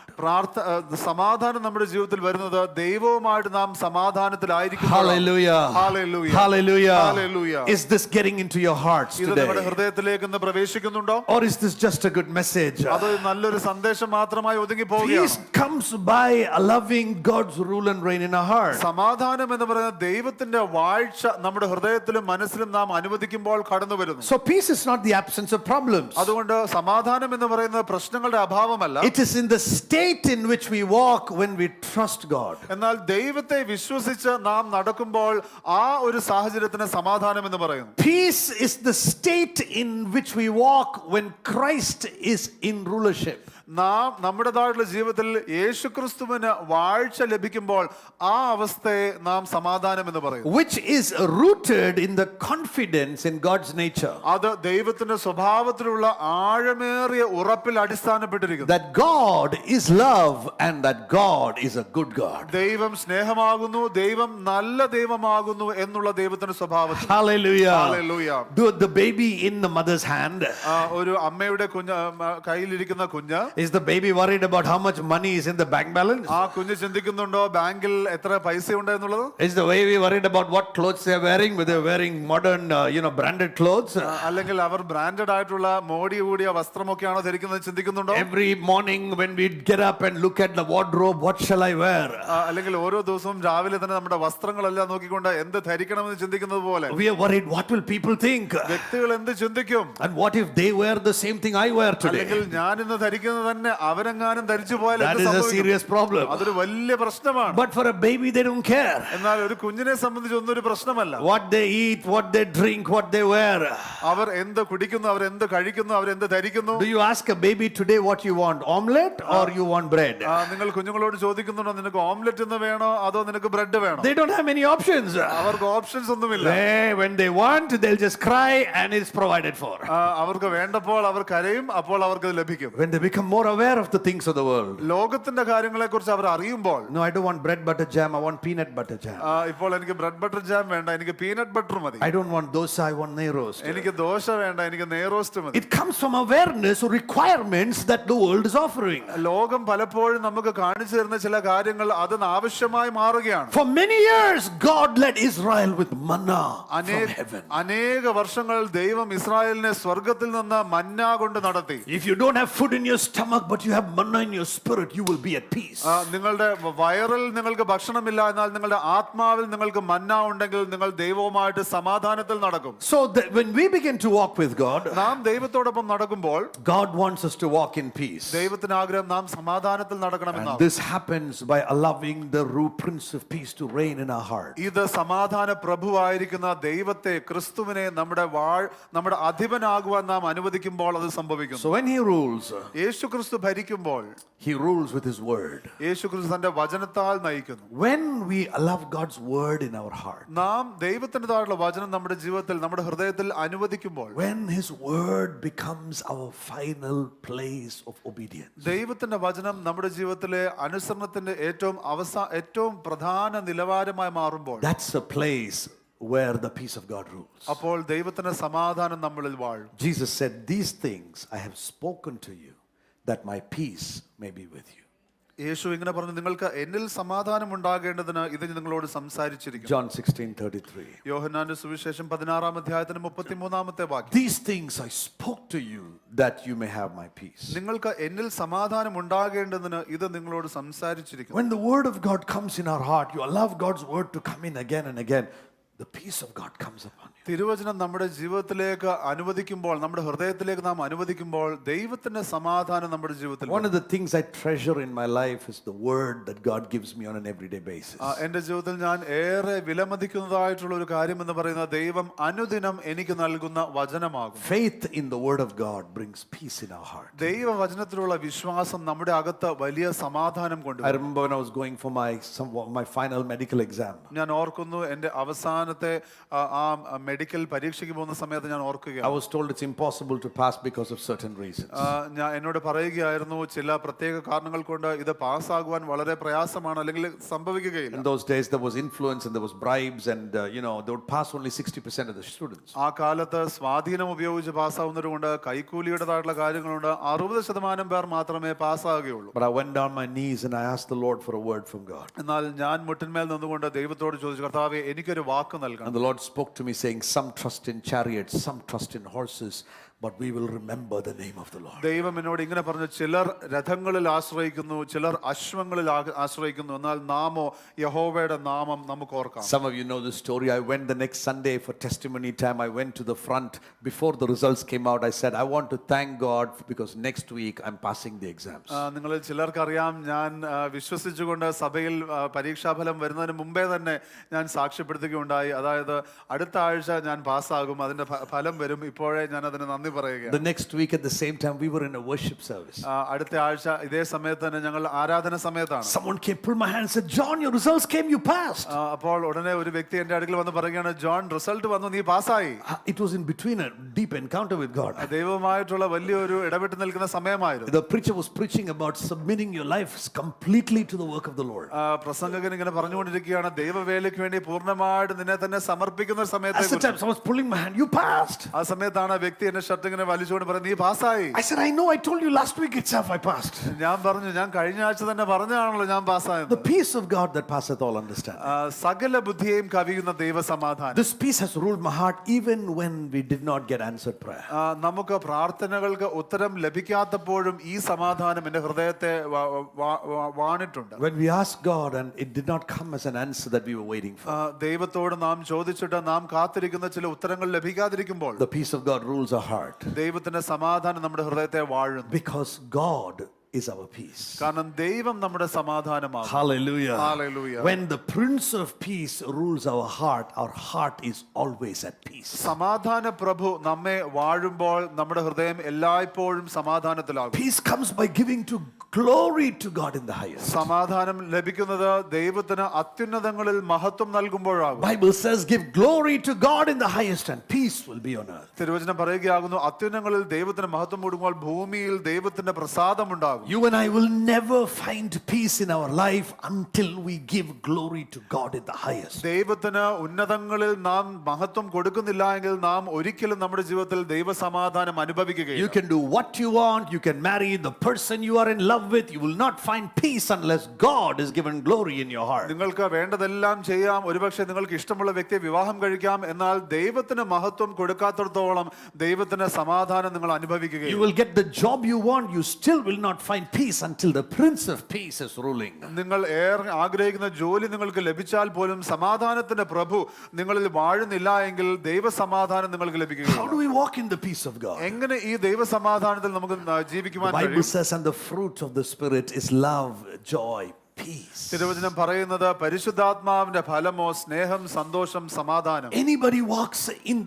[SPEAKER 1] സമാധാനം നമ്മുടെ ജീവിതത്തിൽ വരുന്നത് ദൈവവുമായിട്ട് നാം സമാധാനത്തിലായിരിക്കും.
[SPEAKER 3] Hallelujah.
[SPEAKER 1] Hallelujah.
[SPEAKER 3] Hallelujah.
[SPEAKER 1] Hallelujah.
[SPEAKER 3] Is this getting into your hearts
[SPEAKER 1] ഇത് നമ്മുടെ
[SPEAKER 3] today?
[SPEAKER 1] ഹൃദയത്തിലേക്ക് ഇന്ന് പ്രവേശിക്കുന്നുണ്ടോ?
[SPEAKER 3] Or is this just a good message?
[SPEAKER 1] അത് നല്ലൊരു സന്ദേശം മാത്രമായി ഒതുങ്ങി
[SPEAKER 3] Peace
[SPEAKER 1] പോവുകയാണ്.
[SPEAKER 3] comes by loving God's rule and reign in our heart.
[SPEAKER 1] സമാധാനം എന്ന് പറയുന്ന ദൈവത്തിന്റെ വാഴ്ച നമ്മുടെ ഹൃദയത്തിലും മനസ്സിലും നാം അനുവദിക്കുമ്പോൾ കടന്നു വരുന്നു.
[SPEAKER 3] So peace is not the absence of problems.
[SPEAKER 1] അതുകൊണ്ട് സമാധാനം എന്ന് പറയുന്നത് പ്രശ്നങ്ങളുടെ അഭാവമല്ല.
[SPEAKER 3] It is in the state in which we walk when we trust God.
[SPEAKER 1] എന്നാൽ ദൈവത്തെ വിശ്വസിച്ച് നാം നടക്കുമ്പോൾ ആ ഒരു സാഹചര്യത്തിന് സമാധാനം എന്ന് പറയുന്നു.
[SPEAKER 3] Peace is the state in which we walk when Christ is in rulership.
[SPEAKER 1] നാം നമ്മുടേതായിട്ടുള്ള ജീവിതത്തിൽ യേശുക്രിസ്തുവിന് വാഴ്ച ലഭിക്കുമ്പോൾ ആ അവസ്ഥയെ നാം സമാധാനം എന്ന് പറയും.
[SPEAKER 3] Which is rooted in the confidence in God's nature.
[SPEAKER 1] അത് ദൈവത്തിന്റെ സ്വഭാവത്തിലുള്ള ആഴമേറിയ ഉറപ്പിൽ അടിസ്ഥാനപ്പെട്ടിരിക്കുന്നു.
[SPEAKER 3] That God is love and that God is a good God.
[SPEAKER 1] ദൈവം സ്നേഹമാകുന്നു, ദൈവം നല്ല ദൈവമാകുന്നു എന്നുള്ള ദൈവത്തിന്റെ സ്വഭാവത്തിൽ.
[SPEAKER 3] Hallelujah.
[SPEAKER 1] Hallelujah.
[SPEAKER 3] The baby in the mother's hand.
[SPEAKER 1] ഒരു അമ്മയുടെ കയ്യിലിരിക്കുന്ന കുഞ്ഞ്.
[SPEAKER 3] Is the baby worried about how much money is in the bank balance?
[SPEAKER 1] ആ കുഞ്ഞ് ചിന്തിക്കുന്നുണ്ടോ ബാങ്കിൽ എത്ര പൈസ ഉണ്ട് എന്നുള്ളത്?
[SPEAKER 3] Is the baby worried about what clothes they are wearing? Whether they are wearing modern, branded clothes?
[SPEAKER 1] അല്ലെങ്കിൽ അവർ ബ്രാൻഡഡ് ആയിട്ടുള്ള മോടി കൂടിയ വസ്ത്രമൊക്കെയാണോ ധരിക്കുന്നത് ചിന്തിക്കുന്നുണ്ടോ?
[SPEAKER 3] Every morning when we get up and look at the wardrobe, what shall I wear?
[SPEAKER 1] അല്ലെങ്കിൽ ഓരോ ദിവസവും രാവിലെ തന്നെ നമ്മുടെ വസ്ത്രങ്ങളെല്ലാം നോക്കിക്കൊണ്ട് എന്ത് ധരിക്കണമെന്ന് ചിന്തിക്കുന്നത് പോലെ
[SPEAKER 3] We are worried, what will people think?
[SPEAKER 1] വ്യക്തികൾ എന്ത് ചിന്തിക്കും?
[SPEAKER 3] And what if they wear the same thing I wear today?
[SPEAKER 1] അല്ലെങ്കിൽ ഞാൻ ഇന്ന് ധരിക്കുന്നത് തന്നെ അവരെങ്ങാനും ധരിച്ചു പോയാൽ
[SPEAKER 3] That is a serious problem.
[SPEAKER 1] അതൊരു വലിയ പ്രശ്നമാണ്.
[SPEAKER 3] But for a baby, they don't care.
[SPEAKER 1] എന്നാൽ ഒരു കുഞ്ഞിനെ സംബന്ധിച്ച് ഒന്നും ഒരു പ്രശ്നമല്ല.
[SPEAKER 3] What they eat, what they drink, what they wear.
[SPEAKER 1] അവർ എന്ത് കുടിക്കുന്നു, അവർ എന്ത് കഴിക്കുന്നു, അവർ എന്ത് ധരിക്കുന്നു.
[SPEAKER 3] Do you ask a baby today what you want, omelette or you want bread?
[SPEAKER 1] നിങ്ങൾ കുഞ്ഞുങ്ങളോട് ചോദിക്കുന്നുണ്ടോ നിനക്ക് ഓംലെറ്റ് എന്ന് വേണോ അതോ നിനക്ക് ബ്രെഡ് വേണോ?
[SPEAKER 3] They don't have many options.
[SPEAKER 1] അവർക്ക് ഓപ്ഷൻസ് ഒന്നുമില്ല.
[SPEAKER 3] When they want, they'll just cry and it's provided for.
[SPEAKER 1] അവർക്ക് വേണ്ടപ്പോൾ അവർ കരയും, അപ്പോൾ അവർക്ക് അത് ലഭിക്കും.
[SPEAKER 3] When they become more aware of the things of the world.
[SPEAKER 1] ലോകത്തിന്റെ കാര്യങ്ങളെ കുറിച്ച് അവർ അറിയുമ്പോൾ,
[SPEAKER 3] No, I don't want bread butter jam, I want peanut butter jam.
[SPEAKER 1] ഇപ്പോൾ എനിക്ക് ബ്രെഡ് ബട്ടർ ജാം വേണ്ട, എനിക്ക് പീനട്ട് ബട്ടർ മതി.
[SPEAKER 3] I don't want dosa, I want നെയ് roast.
[SPEAKER 1] എനിക്ക് ദോശ വേണ്ട, എനിക്ക് നെയ്റോസ്റ്റ് മതി.
[SPEAKER 3] It comes from awareness or requirements that the world is offering.
[SPEAKER 1] ലോകം പലപ്പോഴും നമുക്ക് കാണിച്ചു തരുന്ന ചില കാര്യങ്ങൾ അതിന് ആവശ്യമായി മാറുകയാണ്.
[SPEAKER 3] For many years, God led Israel with manna from heaven.
[SPEAKER 1] അനേക വർഷങ്ങൾ ദൈവം ഇസ്രായേലിനെ സ്വർഗത്തിൽ നിന്ന് മന്ന കൊണ്ട് നടത്തി.
[SPEAKER 3] If you don't have food in your stomach, but you have manna in your spirit, you will be at peace.
[SPEAKER 1] നിങ്ങളുടെ വയറിൽ നിങ്ങൾക്ക് ഭക്ഷണമില്ല, എന്നാൽ നിങ്ങളുടെ ആത്മാവിൽ നിങ്ങൾക്ക് മന്ന ഉണ്ടെങ്കിൽ നിങ്ങൾ ദൈവവുമായിട്ട് സമാധാനത്തിൽ നടക്കും.
[SPEAKER 3] So when we begin to walk with God,
[SPEAKER 1] നാം ദൈവത്തോടൊപ്പം നടക്കുമ്പോൾ
[SPEAKER 3] God wants us to walk in peace.
[SPEAKER 1] ദൈവത്തിന് ആഗ്രഹം നാം സമാധാനത്തിൽ നടക്കണമെന്നാണ്.
[SPEAKER 3] This happens by allowing the Prince of Peace to reign in our heart.
[SPEAKER 1] ഇത് സമാധാന പ്രഭുവായിരിക്കുന്ന ദൈവത്തെ, ക്രിസ്തുവിനെ നമ്മുടെ അധിപനാകുവാൻ നാം അനുവദിക്കുമ്പോൾ അത് സംഭവിക്കുന്നു.
[SPEAKER 3] So when he rules,
[SPEAKER 1] യേശു ക്രിസ്തു ഭരിക്കുമ്പോൾ
[SPEAKER 3] he rules with his word.
[SPEAKER 1] യേശു ക്രിസ്തു തന്റെ വചനത്താൽ നയിക്കുന്നു.
[SPEAKER 3] When we allow God's word in our heart,
[SPEAKER 1] നാം ദൈവത്തിൻ്റെതായുള്ള വചനം നമ്മുടെ ജീവിതത്തിൽ, നമ്മുടെ ഹൃദയത്തിൽ അനുവദിക്കുമ്പോൾ,
[SPEAKER 3] when his word becomes our final place of obedience,
[SPEAKER 1] ദൈവത്തിന്റെ വചനം നമ്മുടെ ജീവിതത്തിലെ അനുസരണത്തിന്റെ ഏറ്റവും പ്രധാന നിലവാരമായി മാറുമ്പോൾ,
[SPEAKER 3] that's a place where the peace of God rules.
[SPEAKER 1] അപ്പോൾ ദൈവത്തിന്റെ സമാധാനം നമ്മളിൽ വാഴും.
[SPEAKER 3] Jesus said, "These things I have spoken to you, that my peace may be with you."
[SPEAKER 1] യേശു ഇങ്ങനെ പറഞ്ഞു, നിങ്ങൾക്ക് എന്നിൽ സമാധാനം ഉണ്ടാകേണ്ടതിന് ഇത് നിങ്ങളോട് സംസാരിച്ചിരിക്കുന്നു.
[SPEAKER 3] John 16:33.
[SPEAKER 1] യോഹന്നാന്റെ സുവിശേഷം 16-ാം അധ്യായത്തിന് 33-ാമത്തെ വാക്യം.
[SPEAKER 3] These things I spoke to you, that you may have my peace.
[SPEAKER 1] നിങ്ങൾക്ക് എന്നിൽ സമാധാനം ഉണ്ടാകേണ്ടതിന് ഇത് നിങ്ങളോട് സംസാരിച്ചിരിക്കുന്നു.
[SPEAKER 3] When the word of God comes in our heart, you allow God's word to come in again and again, the peace of God comes upon you.
[SPEAKER 1] തിരുവചനം നമ്മുടെ ജീവിതത്തിലേക്ക് അനുവദിക്കുമ്പോൾ, നമ്മുടെ ഹൃദയത്തിലേക്ക് നാം അനുവദിക്കുമ്പോൾ ദൈവത്തിന്റെ സമാധാനം നമ്മുടെ ജീവിതത്തിൽ.
[SPEAKER 3] One of the things I treasure in my life is the word that God gives me on an everyday basis.
[SPEAKER 1] എൻ്റെ ജീവിതത്തിൽ ഞാൻ ഏറെ വിലമതിക്കുന്നതായിട്ടുള്ള ഒരു കാര്യം എന്ന് പറയുന്നത് ദൈവം അനുദിനം എനിക്ക് നൽകുന്ന വചനമാകും.
[SPEAKER 3] Faith in the word of God brings peace in our heart.
[SPEAKER 1] ദൈവവചനത്തിലുള്ള വിശ്വാസം നമ്മുടെ അകത്ത് വലിയ സമാധാനം
[SPEAKER 3] I
[SPEAKER 1] കൊണ്ടുവരും.
[SPEAKER 3] remember when I was going for my final medical exam.
[SPEAKER 1] ഞാൻ ഓർക്കുന്നു എൻ്റെ അവസാനത്തെ ആ മെഡിക്കൽ പരീക്ഷയ്ക്ക് പോകുന്ന സമയത്ത് ഞാൻ
[SPEAKER 3] I
[SPEAKER 1] ഓർക്കുകയാണ്.
[SPEAKER 3] was told it's impossible to pass because of certain reasons.
[SPEAKER 1] ഞാൻ എന്നോട് പറയുകയായിരുന്നു, ചില പ്രത്യേക കാരണങ്ങൾ കൊണ്ട് ഇത് പാസ്സാകുവാൻ വളരെ പ്രയാസമാണ്, അല്ലെങ്കിൽ സംഭവിക്കുകയില്ല.
[SPEAKER 3] In those days there was influence and there was bribes and they would pass only 60% of the students.
[SPEAKER 1] ആ കാലത്ത് സ്വാധീനം ഉപയോഗിച്ച് പാസ്സാവുന്നവരുണ്ട്, കൈക്കൂലിയുടേതായിട്ടുള്ള കാര്യങ്ങളുണ്ട്. 60% പേർ മാത്രമേ പാസ്സാകുകയുള്ളൂ.
[SPEAKER 3] But I went down my knees and I asked the Lord for a word from God.
[SPEAKER 1] എന്നാൽ ഞാൻ മുട്ടിന്മേൽ നിന്നുകൊണ്ട് ദൈവത്തോട് ചോദിച്ചു, കർത്താവേ എനിക്കൊരു വാക്ക്
[SPEAKER 3] And
[SPEAKER 1] നൽകണം.
[SPEAKER 3] the Lord spoke to me saying, some trust in chariots, some trust in horses, but we will remember the name of the Lord.
[SPEAKER 1] ദൈവം എന്നോട് ഇങ്ങനെ പറഞ്ഞു, ചിലർ രഥങ്ങളിൽ ആശ്രയിക്കുന്നു, ചിലർ അശ്വങ്ങളിൽ ആശ്രയിക്കുന്നു, എന്നാൽ നാമോ യഹോവയുടെ നാമം നമുക്ക് ഓർക്കാം.
[SPEAKER 3] Some of you know the story. I went the next Sunday for testimony time. I went to the front. Before the results came out, I said, I want to thank God because next week I'm passing the exams.
[SPEAKER 1] നിങ്ങളിൽ ചിലർക്കറിയാം, ഞാൻ വിശ്വസിച്ചുകൊണ്ട് സഭയിൽ പരീക്ഷാഫലം വരുന്നതിന് മുമ്പേ തന്നെ ഞാൻ സാക്ഷ്യപ്പെടുത്തുകയുണ്ടായി. അതായത് അടുത്ത ആഴ്ച ഞാൻ പാസ്സാകും, അതിന്റെ ഫലം വരും, ഇപ്പോഴേ ഞാൻ അതിന് നന്ദി പറയുകയാണ്.
[SPEAKER 3] The next week at the same time, we were in a worship service.
[SPEAKER 1] അടുത്ത ആഴ്ച ഇതേ സമയത്ത് തന്നെ ഞങ്ങൾ ആരാധന സമയത്താണ്.
[SPEAKER 3] Someone came, pulled my hand and said, John, your results came, you passed.
[SPEAKER 1] അപ്പോൾ ഉടനെ ഒരു വ്യക്തി എന്റെ അടുക്കൽ വന്ന് പറയുകയാണ്, ജോൺ, റിസൾട്ട് വന്നു, നീ പാസ്സായി.
[SPEAKER 3] It was in between a deep encounter with God.
[SPEAKER 1] ദൈവമായിട്ടുള്ള വലിയൊരു ഇടപെട്ട് നിൽക്കുന്ന സമയമായിരുന്നു.
[SPEAKER 3] The preacher was preaching about submitting your life completely to the work of the Lord.
[SPEAKER 1] പ്രസംഗകൻ ഇങ്ങനെ പറഞ്ഞുകൊണ്ടിരിക്കുകയാണ്, ദൈവവേലയ്ക്ക് വേണ്ടി പൂർണ്ണമായിട്ട് നിന്നെ തന്നെ സമർപ്പിക്കുന്ന സമയത്തെ.
[SPEAKER 3] At the time, someone was pulling my hand, you passed.
[SPEAKER 1] ആ സമയത്താണ് ആ വ്യക്തി എന്റെ ഷർട്ട് ഇങ്ങനെ വലിച്ചുകൊണ്ട് പറഞ്ഞു, നീ പാസ്സായി.
[SPEAKER 3] I said, I know, I told you last week itself I passed.
[SPEAKER 1] ഞാൻ പറഞ്ഞു, ഞാൻ കഴിഞ്ഞ ആഴ്ച തന്നെ പറഞ്ഞാണല്ലോ ഞാൻ പാസ്സായത്.
[SPEAKER 3] The peace of God that passeth all understanding.
[SPEAKER 1] സകല ബുദ്ധിയെയും കവിയുന്ന ദൈവസമാധാനം.
[SPEAKER 3] This peace has ruled my heart even when we did not get answered prayer.
[SPEAKER 1] നമുക്ക് പ്രാർത്ഥനകൾക്ക് ഉത്തരം ലഭിക്കാത്തപ്പോഴും ഈ സമാധാനം എന്റെ ഹൃദയത്തെ വാണിട്ടുണ്ട്.
[SPEAKER 3] When we asked God and it did not come as an answer that we were waiting for.
[SPEAKER 1] ദൈവത്തോട് നാം ചോദിച്ചിട്ട് നാം കാത്തിരിക്കുന്ന ചില ഉത്തരങ്ങൾ ലഭിക്കാതിരിക്കുമ്പോൾ
[SPEAKER 3] The peace of God rules our heart.
[SPEAKER 1] ദൈവത്തിന്റെ സമാധാനം നമ്മുടെ ഹൃദയത്തെ വാഴുന്നു.
[SPEAKER 3] Because God is our peace.
[SPEAKER 1] കാരണം ദൈവം നമ്മുടെ സമാധാനമാണ്.
[SPEAKER 3] Hallelujah.
[SPEAKER 1] Hallelujah.
[SPEAKER 3] When the Prince of Peace rules our heart is always at peace.
[SPEAKER 1] സമാധാന പ്രഭു നമ്മെ വാഴുമ്പോൾ നമ്മുടെ ഹൃദയം എല്ലായ്പ്പോഴും സമാധാനത്തിലാകും.
[SPEAKER 3] Peace comes by giving to glory to God in the highest.
[SPEAKER 1] സമാധാനം ലഭിക്കുന്നത് ദൈവത്തിന് അത്യുന്നതങ്ങളിൽ മഹത്വം നൽകുമ്പോഴാകും.
[SPEAKER 3] Bible says, give glory to God in the highest and peace will be on earth.
[SPEAKER 1] തിരുവചനം പറയുകയാകുന്നു, അത്യുന്നതങ്ങളിൽ ദൈവത്തിന് മഹത്വം കൂടുമ്പോൾ ഭൂമിയിൽ ദൈവത്തിന്റെ പ്രസാദം ഉണ്ടാകും.
[SPEAKER 3] You and I will never find peace in our life until we give glory to God in the highest.
[SPEAKER 1] ദൈവത്തിന് ഉന്നതങ്ങളിൽ നാം മഹത്വം കൊടുക്കുന്നില്ല എങ്കിൽ നാം ഒരിക്കലും നമ്മുടെ ജീവിതത്തിൽ ദൈവസമാധാനം അനുഭവിക്കുകയില്ല.
[SPEAKER 3] You can do what you want, you can marry the person you are in love with, you will not find peace unless God is given glory in your heart.
[SPEAKER 1] നിങ്ങൾക്ക് വേണ്ടതെല്ലാം ചെയ്യാം, ഒരുപക്ഷെ നിങ്ങൾക്ക് ഇഷ്ടമുള്ള വ്യക്തിയെ വിവാഹം കഴിക്കാം, എന്നാൽ ദൈവത്തിന് മഹത്വം കൊടുക്കാത്തിടത്തോളം ദൈവത്തിന്റെ സമാധാനം നിങ്ങൾ അനുഭവിക്കുകയില്ല.
[SPEAKER 3] You will get the job you want, you still will not find peace until the Prince of Peace is ruling.
[SPEAKER 1] നിങ്ങൾ ഏറെ ആഗ്രഹിക്കുന്ന ജോലി നിങ്ങൾക്ക് ലഭിച്ചാൽ പോലും സമാധാനത്തിന്റെ പ്രഭു നിങ്ങളിൽ വാഴുന്നില്ല എങ്കിൽ ദൈവസമാധാനം നിങ്ങൾക്ക് ലഭിക്കുകയില്ല.
[SPEAKER 3] How do we walk in the peace of God?
[SPEAKER 1] എങ്ങനെ ഈ ദൈവസമാധാനത്തിൽ നമുക്ക് ജീവിക്കുവാൻ
[SPEAKER 3] The Bible
[SPEAKER 1] കഴിയും?
[SPEAKER 3] says, and the fruit of the Spirit is love, joy, peace.
[SPEAKER 1] തിരുവചനം പറയുന്നത് പരിശുദ്ധാത്മാവിന്റെ ഫലമോ സ്നേഹം, സന്തോഷം, സമാധാനം.
[SPEAKER 3] Anybody walks in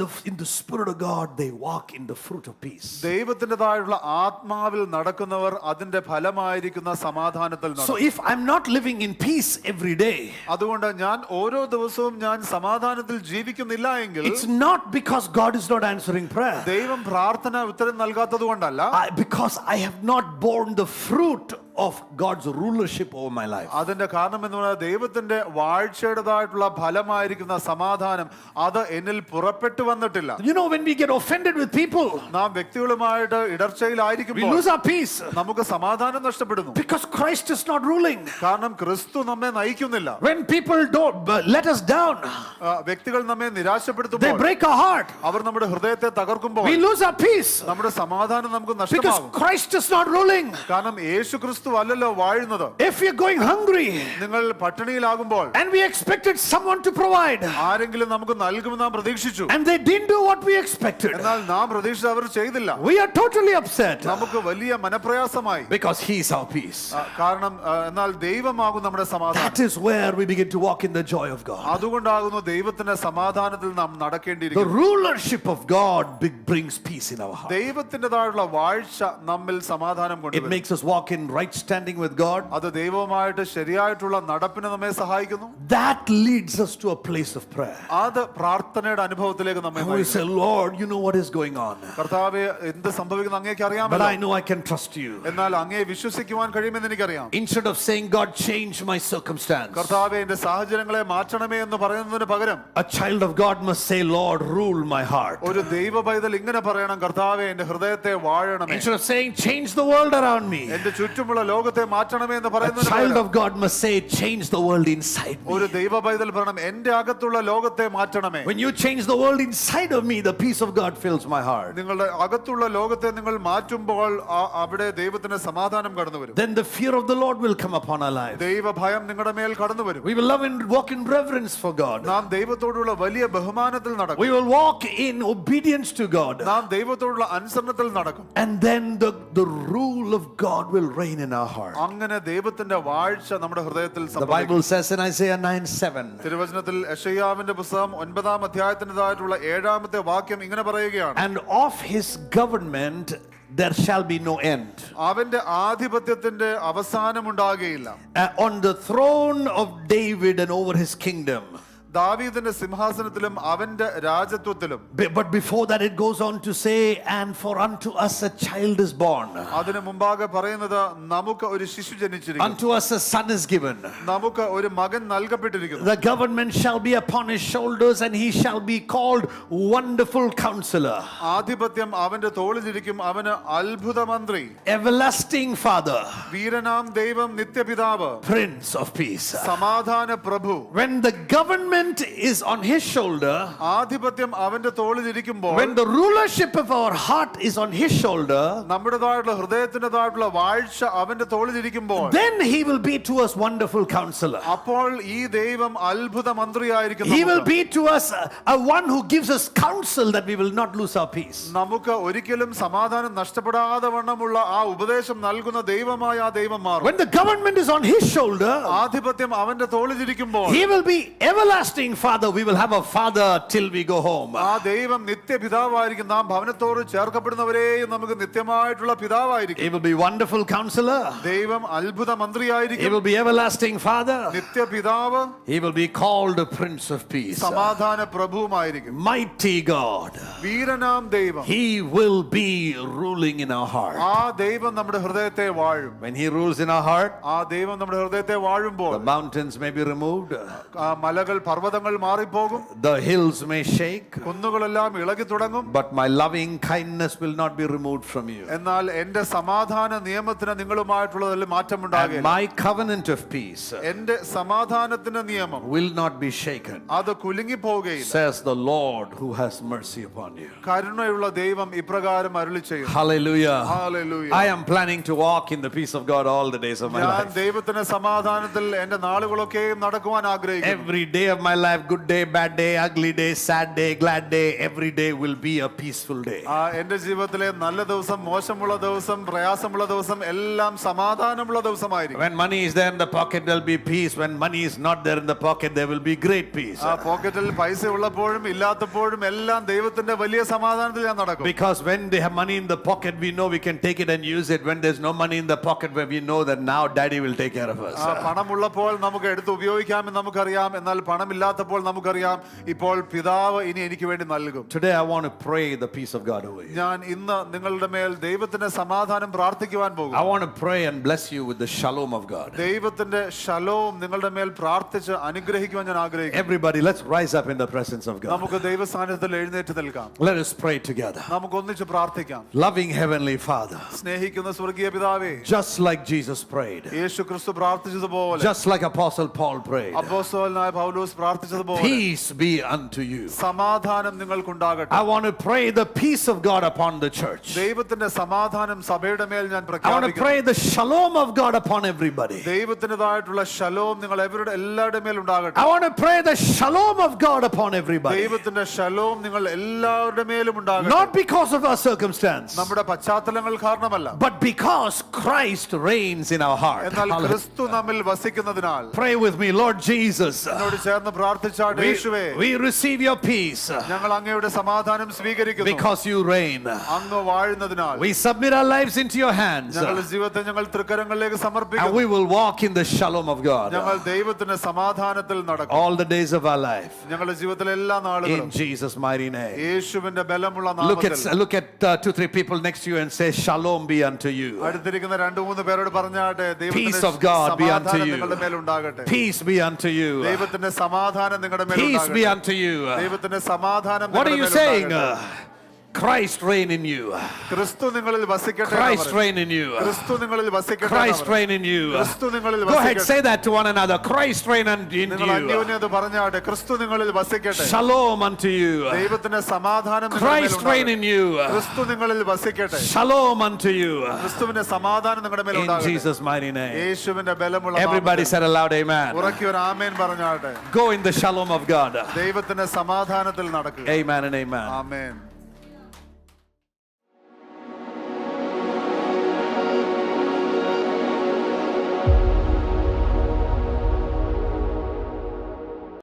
[SPEAKER 3] the Spirit of God, they walk in the fruit of peace.
[SPEAKER 1] ദൈവത്തിൻ്റെതായുള്ള ആത്മാവിൽ നടക്കുന്നവർ അതിന്റെ ഫലമായിരിക്കുന്ന സമാധാനത്തിൽ നടക്കും.
[SPEAKER 3] So if I'm not living in peace every day,
[SPEAKER 1] അതുകൊണ്ട് ഞാൻ ഓരോ ദിവസവും ഞാൻ സമാധാനത്തിൽ ജീവിക്കുന്നില്ല എങ്കിൽ
[SPEAKER 3] it's not because God is not answering prayer.
[SPEAKER 1] ദൈവം പ്രാർത്ഥന ഉത്തരം നൽകാത്തത് കൊണ്ടല്ല,
[SPEAKER 3] Because I have not borne the fruit of God's rulership over my life.
[SPEAKER 1] അതിന്റെ കാരണം എന്ന് പറഞ്ഞാൽ ദൈവത്തിന്റെ വാഴ്ചയുടേതായിട്ടുള്ള ഫലമായിരിക്കുന്ന സമാധാനം അത് എന്നിൽ പുറപ്പെട്ടു വന്നിട്ടില്ല.
[SPEAKER 3] You know, when we get offended with people,
[SPEAKER 1] നാം വ്യക്തികളുമായിട്ട്
[SPEAKER 3] we
[SPEAKER 1] ഇടർച്ചയിലായിരിക്കുമ്പോൾ
[SPEAKER 3] lose our peace
[SPEAKER 1] നമുക്ക് സമാധാനം നഷ്ടപ്പെടുന്നു.
[SPEAKER 3] because Christ is not ruling.
[SPEAKER 1] കാരണം ക്രിസ്തു നമ്മെ നയിക്കുന്നില്ല.
[SPEAKER 3] When people don't let us down,
[SPEAKER 1] വ്യക്തികൾ നമ്മെ
[SPEAKER 3] they
[SPEAKER 1] നിരാശപ്പെടുത്തുമ്പോൾ,
[SPEAKER 3] break our heart.
[SPEAKER 1] അവർ നമ്മുടെ ഹൃദയത്തെ തകർക്കുമ്പോൾ
[SPEAKER 3] We lose our peace
[SPEAKER 1] നമ്മുടെ സമാധാനം നമുക്ക്
[SPEAKER 3] because
[SPEAKER 1] നഷ്ടമാകും.
[SPEAKER 3] Christ is not ruling.
[SPEAKER 1] കാരണം യേശു ക്രിസ്തു അല്ലല്ലോ വാഴുന്നത്.
[SPEAKER 3] If you're going hungry
[SPEAKER 1] നിങ്ങൾ പട്ടിണിയിലാകുമ്പോൾ
[SPEAKER 3] and we expected someone to provide
[SPEAKER 1] ആരെങ്കിലും നമുക്ക് നൽകുമെന്ന് നാം പ്രതീക്ഷിച്ചു,
[SPEAKER 3] and they didn't do what we expected,
[SPEAKER 1] എന്നാൽ നാം പ്രതീക്ഷിച്ച അവർ ചെയ്തില്ല.
[SPEAKER 3] we are totally upset
[SPEAKER 1] നമുക്ക് വലിയ മനപ്രയാസമായി.
[SPEAKER 3] because He is our peace.
[SPEAKER 1] കാരണം എന്നാൽ ദൈവമാകും നമ്മുടെ സമാധാനം.
[SPEAKER 3] That is where we begin to walk in the joy of God.
[SPEAKER 1] അതുകൊണ്ടാകുന്നു ദൈവത്തിന്റെ സമാധാനത്തിൽ നാം
[SPEAKER 3] The
[SPEAKER 1] നടക്കേണ്ടിയിരിക്കുന്നു.
[SPEAKER 3] rulership of God brings peace in our heart.
[SPEAKER 1] ദൈവത്തിൻ്റെതായുള്ള വാഴ്ച നമ്മിൽ സമാധാനം
[SPEAKER 3] It
[SPEAKER 1] കൊണ്ടുവരും.
[SPEAKER 3] makes us walk in right standing with God.
[SPEAKER 1] അത് ദൈവവുമായിട്ട് ശരിയായിട്ടുള്ള നടപ്പിന് നമ്മെ സഹായിക്കുന്നു.
[SPEAKER 3] That leads us to a place of prayer.
[SPEAKER 1] അത് പ്രാർത്ഥനയുടെ അനുഭവത്തിലേക്ക് നമ്മെ
[SPEAKER 3] And we
[SPEAKER 1] നയിക്കുന്നു.
[SPEAKER 3] say, Lord, you know what is going on,
[SPEAKER 1] കർത്താവേ, എന്ത് സംഭവിക്കുന്നു അങ്ങേക്ക്
[SPEAKER 3] but
[SPEAKER 1] അറിയാമല്ലോ.
[SPEAKER 3] I know I can trust you.
[SPEAKER 1] എന്നാൽ അങ്ങയെ വിശ്വസിക്കുവാൻ കഴിയുമെന്ന് എനിക്കറിയാം.
[SPEAKER 3] Instead of saying, God, change my circumstance,
[SPEAKER 1] കർത്താവേ, എന്റെ സാഹചര്യങ്ങളെ മാറ്റണമേ എന്ന് പറയുന്നതിന് പകരം
[SPEAKER 3] a child of God must say, Lord, rule my heart.
[SPEAKER 1] ഒരു ദൈവ പൈതൽ ഇങ്ങനെ പറയണം, കർത്താവേ, എന്റെ ഹൃദയത്തെ വാഴണമേ.
[SPEAKER 3] Instead of saying, change the world around me,
[SPEAKER 1] എന്റെ ചുറ്റുമുള്ള ലോകത്തെ മാറ്റണമേ എന്ന്
[SPEAKER 3] a
[SPEAKER 1] പറയുന്നതിന്
[SPEAKER 3] child
[SPEAKER 1] പകരം
[SPEAKER 3] of God must say, change the world inside me.
[SPEAKER 1] ഒരു ദൈവ പൈതൽ പറയണം, എന്റെ അകത്തുള്ള ലോകത്തെ മാറ്റണമേ.
[SPEAKER 3] When you change the world inside of me, the peace of God fills my heart.
[SPEAKER 1] നിങ്ങളുടെ അകത്തുള്ള ലോകത്തെ നിങ്ങൾ മാറ്റുമ്പോൾ അവിടെ ദൈവത്തിന്റെ സമാധാനം കടന്നു വരും.
[SPEAKER 3] Then the fear of the Lord will come upon our life.
[SPEAKER 1] ദൈവ ഭയം നിങ്ങളുടെ മേൽ കടന്നു വരും.
[SPEAKER 3] We will love and walk in reverence for God.
[SPEAKER 1] നാം ദൈവത്തോടുള്ള വലിയ ബഹുമാനത്തിൽ നടക്കും.
[SPEAKER 3] We will walk in obedience to God.
[SPEAKER 1] നാം ദൈവത്തോടുള്ള അനുസരണത്തിൽ നടക്കും.
[SPEAKER 3] And then the rule of God will reign in our heart.
[SPEAKER 1] അങ്ങനെ ദൈവത്തിന്റെ വാഴ്ച നമ്മുടെ ഹൃദയത്തിൽ
[SPEAKER 3] The
[SPEAKER 1] സംഭവിക്കും.
[SPEAKER 3] Bible says in Isaiah 9:7,
[SPEAKER 1] തിരുവചനത്തിൽ യെശയ്യാവിന്റെ പുസ്തകം 9-ാം അധ്യായത്തിൻ്റെതായിട്ടുള്ള 7-ാമത്തെ വാക്യം ഇങ്ങനെ പറയുകയാണ്,
[SPEAKER 3] and of his government there shall be no end.
[SPEAKER 1] അവന്റെ ആധിപത്യത്തിന്റെ അവസാനമുണ്ടാകുകയില്ല.
[SPEAKER 3] On the throne of David and over his kingdom.
[SPEAKER 1] ദാവീദിന്റെ സിംഹാസനത്തിലും അവന്റെ രാജത്വത്തിലും.
[SPEAKER 3] But before that it goes on to say, and for unto us a child is born,
[SPEAKER 1] അതിനു മുമ്പാകെ പറയുന്നത്, നമുക്ക് ഒരു ശിശു ജനിച്ചിരിക്കുന്നു,
[SPEAKER 3] unto us a son is given,
[SPEAKER 1] നമുക്ക് ഒരു മകൻ നൽകപ്പെട്ടിരിക്കുന്നു.
[SPEAKER 3] the government shall be upon his shoulders, and he shall be called Wonderful Counselor,
[SPEAKER 1] ആധിപത്യം അവന്റെ തോളിലിരിക്കും, അവന് അത്ഭുത മന്ത്രി,
[SPEAKER 3] Everlasting Father,
[SPEAKER 1] വീരനാം ദൈവം, നിത്യപിതാവ്,
[SPEAKER 3] Prince of Peace.
[SPEAKER 1] സമാധാന പ്രഭു.
[SPEAKER 3] When the government is on his shoulder,
[SPEAKER 1] ആധിപത്യം അവന്റെ തോളിലിരിക്കുമ്പോൾ,
[SPEAKER 3] when the rulership of our heart is on his shoulder,
[SPEAKER 1] നമ്മുടേതായിട്ടുള്ള ഹൃദയത്തിൻ്റെതായിട്ടുള്ള വാഴ്ച അവന്റെ തോളിലിരിക്കുമ്പോൾ,
[SPEAKER 3] then he will be to us Wonderful Counselor.
[SPEAKER 1] അപ്പോൾ ഈ ദൈവം അത്ഭുത മന്ത്രിയായിരിക്കും.
[SPEAKER 3] He will be to us a one who gives us counsel that we will not lose our peace.
[SPEAKER 1] നമുക്ക് ഒരിക്കലും സമാധാനം നഷ്ടപ്പെടാതെ വണ്ണമുള്ള ആ ഉപദേശം നൽകുന്ന ദൈവമായ ആ ദൈവം മാറും.
[SPEAKER 3] When the government is on his shoulder,
[SPEAKER 1] ആധിപത്യം അവന്റെ തോളിലിരിക്കുമ്പോൾ,
[SPEAKER 3] he will be everlasting Father. We will have a father till we go home.
[SPEAKER 1] ആ ദൈവം നിത്യപിതാവായിരിക്കും. നാം ഭവനത്തോട് ചേർക്കപ്പെടുന്നവരെയും നമുക്ക് നിത്യമായിട്ടുള്ള
[SPEAKER 3] He
[SPEAKER 1] പിതാവായിരിക്കും.
[SPEAKER 3] will be Wonderful Counselor.
[SPEAKER 1] ദൈവം അത്ഭുത
[SPEAKER 3] He
[SPEAKER 1] മന്ത്രിയായിരിക്കും,
[SPEAKER 3] will be everlasting Father.
[SPEAKER 1] നിത്യപിതാവ്,
[SPEAKER 3] He will be called a Prince of Peace.
[SPEAKER 1] സമാധാന പ്രഭുവുമായിരിക്കും,
[SPEAKER 3] Mighty God.
[SPEAKER 1] വീരനാം ദൈവം.
[SPEAKER 3] He will be ruling in our heart.
[SPEAKER 1] ആ ദൈവം നമ്മുടെ ഹൃദയത്തെ വാഴും.
[SPEAKER 3] When he rules in our heart,
[SPEAKER 1] ആ ദൈവം നമ്മുടെ ഹൃദയത്തെ വാഴുമ്പോൾ
[SPEAKER 3] the mountains may be removed,
[SPEAKER 1] ആ മലകൾ പർവ്വതങ്ങൾ മാറിപ്പോകും,
[SPEAKER 3] the hills may shake,
[SPEAKER 1] കുന്നുകളെല്ലാം ഇളകി തുടങ്ങും.
[SPEAKER 3] but my loving kindness will not be removed from you.
[SPEAKER 1] എന്നാൽ എന്റെ സമാധാന നിയമത്തിന് നിങ്ങളുമായിട്ടുള്ളതിൽ
[SPEAKER 3] And
[SPEAKER 1] മാറ്റമുണ്ടാകില്ല.
[SPEAKER 3] my covenant of peace
[SPEAKER 1] എന്റെ സമാധാനത്തിന്റെ നിയമം
[SPEAKER 3] will not be shaken,
[SPEAKER 1] അത് കുലുങ്ങി പോവുകയില്ല,
[SPEAKER 3] says the Lord who has mercy upon you.
[SPEAKER 1] കരുണയുള്ള ദൈവം ഇപ്രകാരം അരുളി ചെയ്യും.
[SPEAKER 3] Hallelujah.
[SPEAKER 1] Hallelujah.
[SPEAKER 3] I am planning to walk in the peace of God all the days of my
[SPEAKER 1] ഞാൻ
[SPEAKER 3] life.
[SPEAKER 1] ദൈവത്തിന്റെ സമാധാനത്തിൽ എന്റെ നാളുകളൊക്കെയും നടക്കുവാൻ ആഗ്രഹിക്കുന്നു.
[SPEAKER 3] Every day of my life, good day, bad day, ugly day, sad day, glad day, every day will be a peaceful day.
[SPEAKER 1] എന്റെ ജീവിതത്തിലെ നല്ല ദിവസം, മോശമുള്ള ദിവസം, പ്രയാസമുള്ള ദിവസം എല്ലാം സമാധാനമുള്ള ദിവസമായിരിക്കും.
[SPEAKER 3] When money is there in the pocket, there will be peace. When money is not there in the pocket, there will be great peace.
[SPEAKER 1] പോക്കറ്റിൽ പൈസ ഉള്ളപ്പോഴും ഇല്ലാത്തപ്പോഴും എല്ലാം ദൈവത്തിന്റെ വലിയ സമാധാനത്തിൽ ഞാൻ നടക്കും.
[SPEAKER 3] Because when they have money in the pocket, we know we can take it and use it. When there's no money in the pocket, where we know that now daddy will take care of us.
[SPEAKER 1] പണമുള്ളപ്പോൾ നമുക്ക് എടുത്ത് ഉപയോഗിക്കാമെന്ന് നമുക്കറിയാം. എന്നാൽ പണമില്ല ഇല്ലാത്തപ്പോൾ നമുക്കറിയാം ഇപ്പോൾ പിതാവ് ഇനി എനിക്ക് വേണ്ടി നൽകും.
[SPEAKER 3] Today I want to pray the peace of God over you.
[SPEAKER 1] ഞാൻ ഇന്ന് നിങ്ങളുടെ മേൽ ദൈവത്തിന്റെ സമാധാനം പ്രാർത്ഥിക്കുവാൻ പോകും.
[SPEAKER 3] I want to pray and bless you with the shalom of God.
[SPEAKER 1] ദൈവത്തിന്റെ ശലോം നിങ്ങളുടെ മേൽ പ്രാർത്ഥിച്ച് അനുഗ്രഹിക്കുവാൻ ഞാൻ ആഗ്രഹിക്കുന്നു.
[SPEAKER 3] Everybody, let's rise up in the presence of God.
[SPEAKER 1] നമുക്ക് ദൈവ സാന്നിധ്യത്തിൽ എഴുന്നേറ്റ് നിൽക്കാം.
[SPEAKER 3] Let us pray together.
[SPEAKER 1] നമുക്ക് ഒന്നിച്ച് പ്രാർത്ഥിക്കാം.
[SPEAKER 3] Loving Heavenly Father,
[SPEAKER 1] സ്നേഹിക്കുന്ന സ്വർഗീയ പിതാവേ,
[SPEAKER 3] just like Jesus prayed,
[SPEAKER 1] യേശു ക്രിസ്തു പ്രാർത്ഥിച്ചതുപോലെ,
[SPEAKER 3] just like Apostle Paul prayed,
[SPEAKER 1] അപ്പോസ്തലനായ പൗലോസ് പ്രാർത്ഥിച്ചതുപോലെ,
[SPEAKER 3] peace be unto you.
[SPEAKER 1] സമാധാനം നിങ്ങൾക്കുണ്ടാകട്ടെ.
[SPEAKER 3] I want to pray the peace of God upon the church.
[SPEAKER 1] ദൈവത്തിന്റെ സമാധാനം സഭയുടെ മേൽ ഞാൻ
[SPEAKER 3] I want to
[SPEAKER 1] പ്രഖ്യാപിക്കുന്നു.
[SPEAKER 3] pray the shalom of God upon everybody.
[SPEAKER 1] ദൈവത്തിൻ്റെതായിട്ടുള്ള ശലോം നിങ്ങൾ എല്ലാവരുടെ മേൽ ഉണ്ടാകട്ടെ.
[SPEAKER 3] I want to pray the shalom of God upon everybody.
[SPEAKER 1] ദൈവത്തിന്റെ ശലോം നിങ്ങൾ എല്ലാവരുടെ മേലും ഉണ്ടാകട്ടെ.
[SPEAKER 3] Not because of our circumstance,
[SPEAKER 1] നമ്മുടെ പശ്ചാത്തലങ്ങൾ കാരണമല്ല,
[SPEAKER 3] but because Christ reigns in our heart.
[SPEAKER 1] എന്നാൽ
[SPEAKER 3] Hallelujah.
[SPEAKER 1] ക്രിസ്തു നമ്മിൽ വസിക്കുന്നതിനാൽ.
[SPEAKER 3] Pray with me, Lord Jesus.
[SPEAKER 1] എന്നോട് ചേർന്ന് പ്രാർത്ഥിച്ചാട്ടെ. യേശുവേ,
[SPEAKER 3] We receive your peace
[SPEAKER 1] ഞങ്ങൾ അങ്ങയുടെ സമാധാനം സ്വീകരിക്കുന്നു.
[SPEAKER 3] because you reign.
[SPEAKER 1] അങ്ങ് വാഴുന്നതിനാൽ
[SPEAKER 3] We submit our lives into your hands
[SPEAKER 1] ഞങ്ങളുടെ ജീവിതത്തെ ഞങ്ങൾ തൃക്കരങ്ങളിലേക്ക്
[SPEAKER 3] and
[SPEAKER 1] സമർപ്പിക്കുന്നു.
[SPEAKER 3] we will walk in the shalom of God
[SPEAKER 1] ഞങ്ങൾ ദൈവത്തിന്റെ സമാധാനത്തിൽ നടക്കും.
[SPEAKER 3] all the days of our life.
[SPEAKER 1] ഞങ്ങളുടെ ജീവിതത്തിലെ എല്ലാ
[SPEAKER 3] In
[SPEAKER 1] നാളുകളും
[SPEAKER 3] Jesus' mighty name.
[SPEAKER 1] യേശുവിന്റെ ബലമുള്ള
[SPEAKER 3] Look
[SPEAKER 1] നാമത്തിൽ.
[SPEAKER 3] at 2-3 people next to you and say, Shalom be unto you.
[SPEAKER 1] അടുത്തിരിക്കുന്ന 2-3 പേരോട് പറഞ്ഞാട്ടെ,
[SPEAKER 3] Peace
[SPEAKER 1] ദൈവത്തിന്റെ
[SPEAKER 3] of God be unto
[SPEAKER 1] സമാധാനം
[SPEAKER 3] you.
[SPEAKER 1] നിങ്ങളുടെ മേൽ ഉണ്ടാകട്ടെ.
[SPEAKER 3] Peace be unto you.
[SPEAKER 1] ദൈവത്തിന്റെ സമാധാനം നിങ്ങളുടെ മേൽ
[SPEAKER 3] Peace be
[SPEAKER 1] ഉണ്ടാകട്ടെ.
[SPEAKER 3] unto you.
[SPEAKER 1] ദൈവത്തിന്റെ സമാധാനം
[SPEAKER 3] What are
[SPEAKER 1] നിങ്ങളുടെ
[SPEAKER 3] you
[SPEAKER 1] മേൽ
[SPEAKER 3] saying?
[SPEAKER 1] ഉണ്ടാകട്ടെ.
[SPEAKER 3] Christ reign in you.
[SPEAKER 1] ക്രിസ്തു നിങ്ങളിൽ വസിക്കട്ടെ.
[SPEAKER 3] Christ reign in you.
[SPEAKER 1] ക്രിസ്തു നിങ്ങളിൽ വസിക്കട്ടെ.
[SPEAKER 3] Christ reign in you.
[SPEAKER 1] ക്രിസ്തു നിങ്ങളിൽ
[SPEAKER 3] Go ahead,
[SPEAKER 1] വസിക്കട്ടെ.
[SPEAKER 3] say that to one another. Christ reign in
[SPEAKER 1] നിങ്ങൾ
[SPEAKER 3] you.
[SPEAKER 1] അന്യോന്യം അത് പറഞ്ഞാട്ടെ. ക്രിസ്തു നിങ്ങളിൽ വസിക്കട്ടെ.
[SPEAKER 3] Shalom unto you.
[SPEAKER 1] ദൈവത്തിന്റെ സമാധാനം നിങ്ങളുടെ മേൽ
[SPEAKER 3] Christ reign in
[SPEAKER 1] ഉണ്ടാകട്ടെ.
[SPEAKER 3] you.
[SPEAKER 1] ക്രിസ്തു നിങ്ങളിൽ വസിക്കട്ടെ.
[SPEAKER 3] Shalom unto you.
[SPEAKER 1] ക്രിസ്തുവിന്റെ സമാധാനം നിങ്ങളുടെ മേൽ
[SPEAKER 3] In
[SPEAKER 1] ഉണ്ടാകട്ടെ.
[SPEAKER 3] Jesus' mighty name.
[SPEAKER 1] യേശുവിന്റെ ബലമുള്ള
[SPEAKER 3] Everybody
[SPEAKER 1] നാമത്തിൽ.
[SPEAKER 3] said aloud, Amen.
[SPEAKER 1] ഉറക്കി ഒരു ആമേൻ പറഞ്ഞാട്ടെ.
[SPEAKER 3] Go in the shalom of God.
[SPEAKER 1] ദൈവത്തിന്റെ സമാധാനത്തിൽ നടക്കുക.
[SPEAKER 3] Amen and amen.
[SPEAKER 1] ആമേൻ.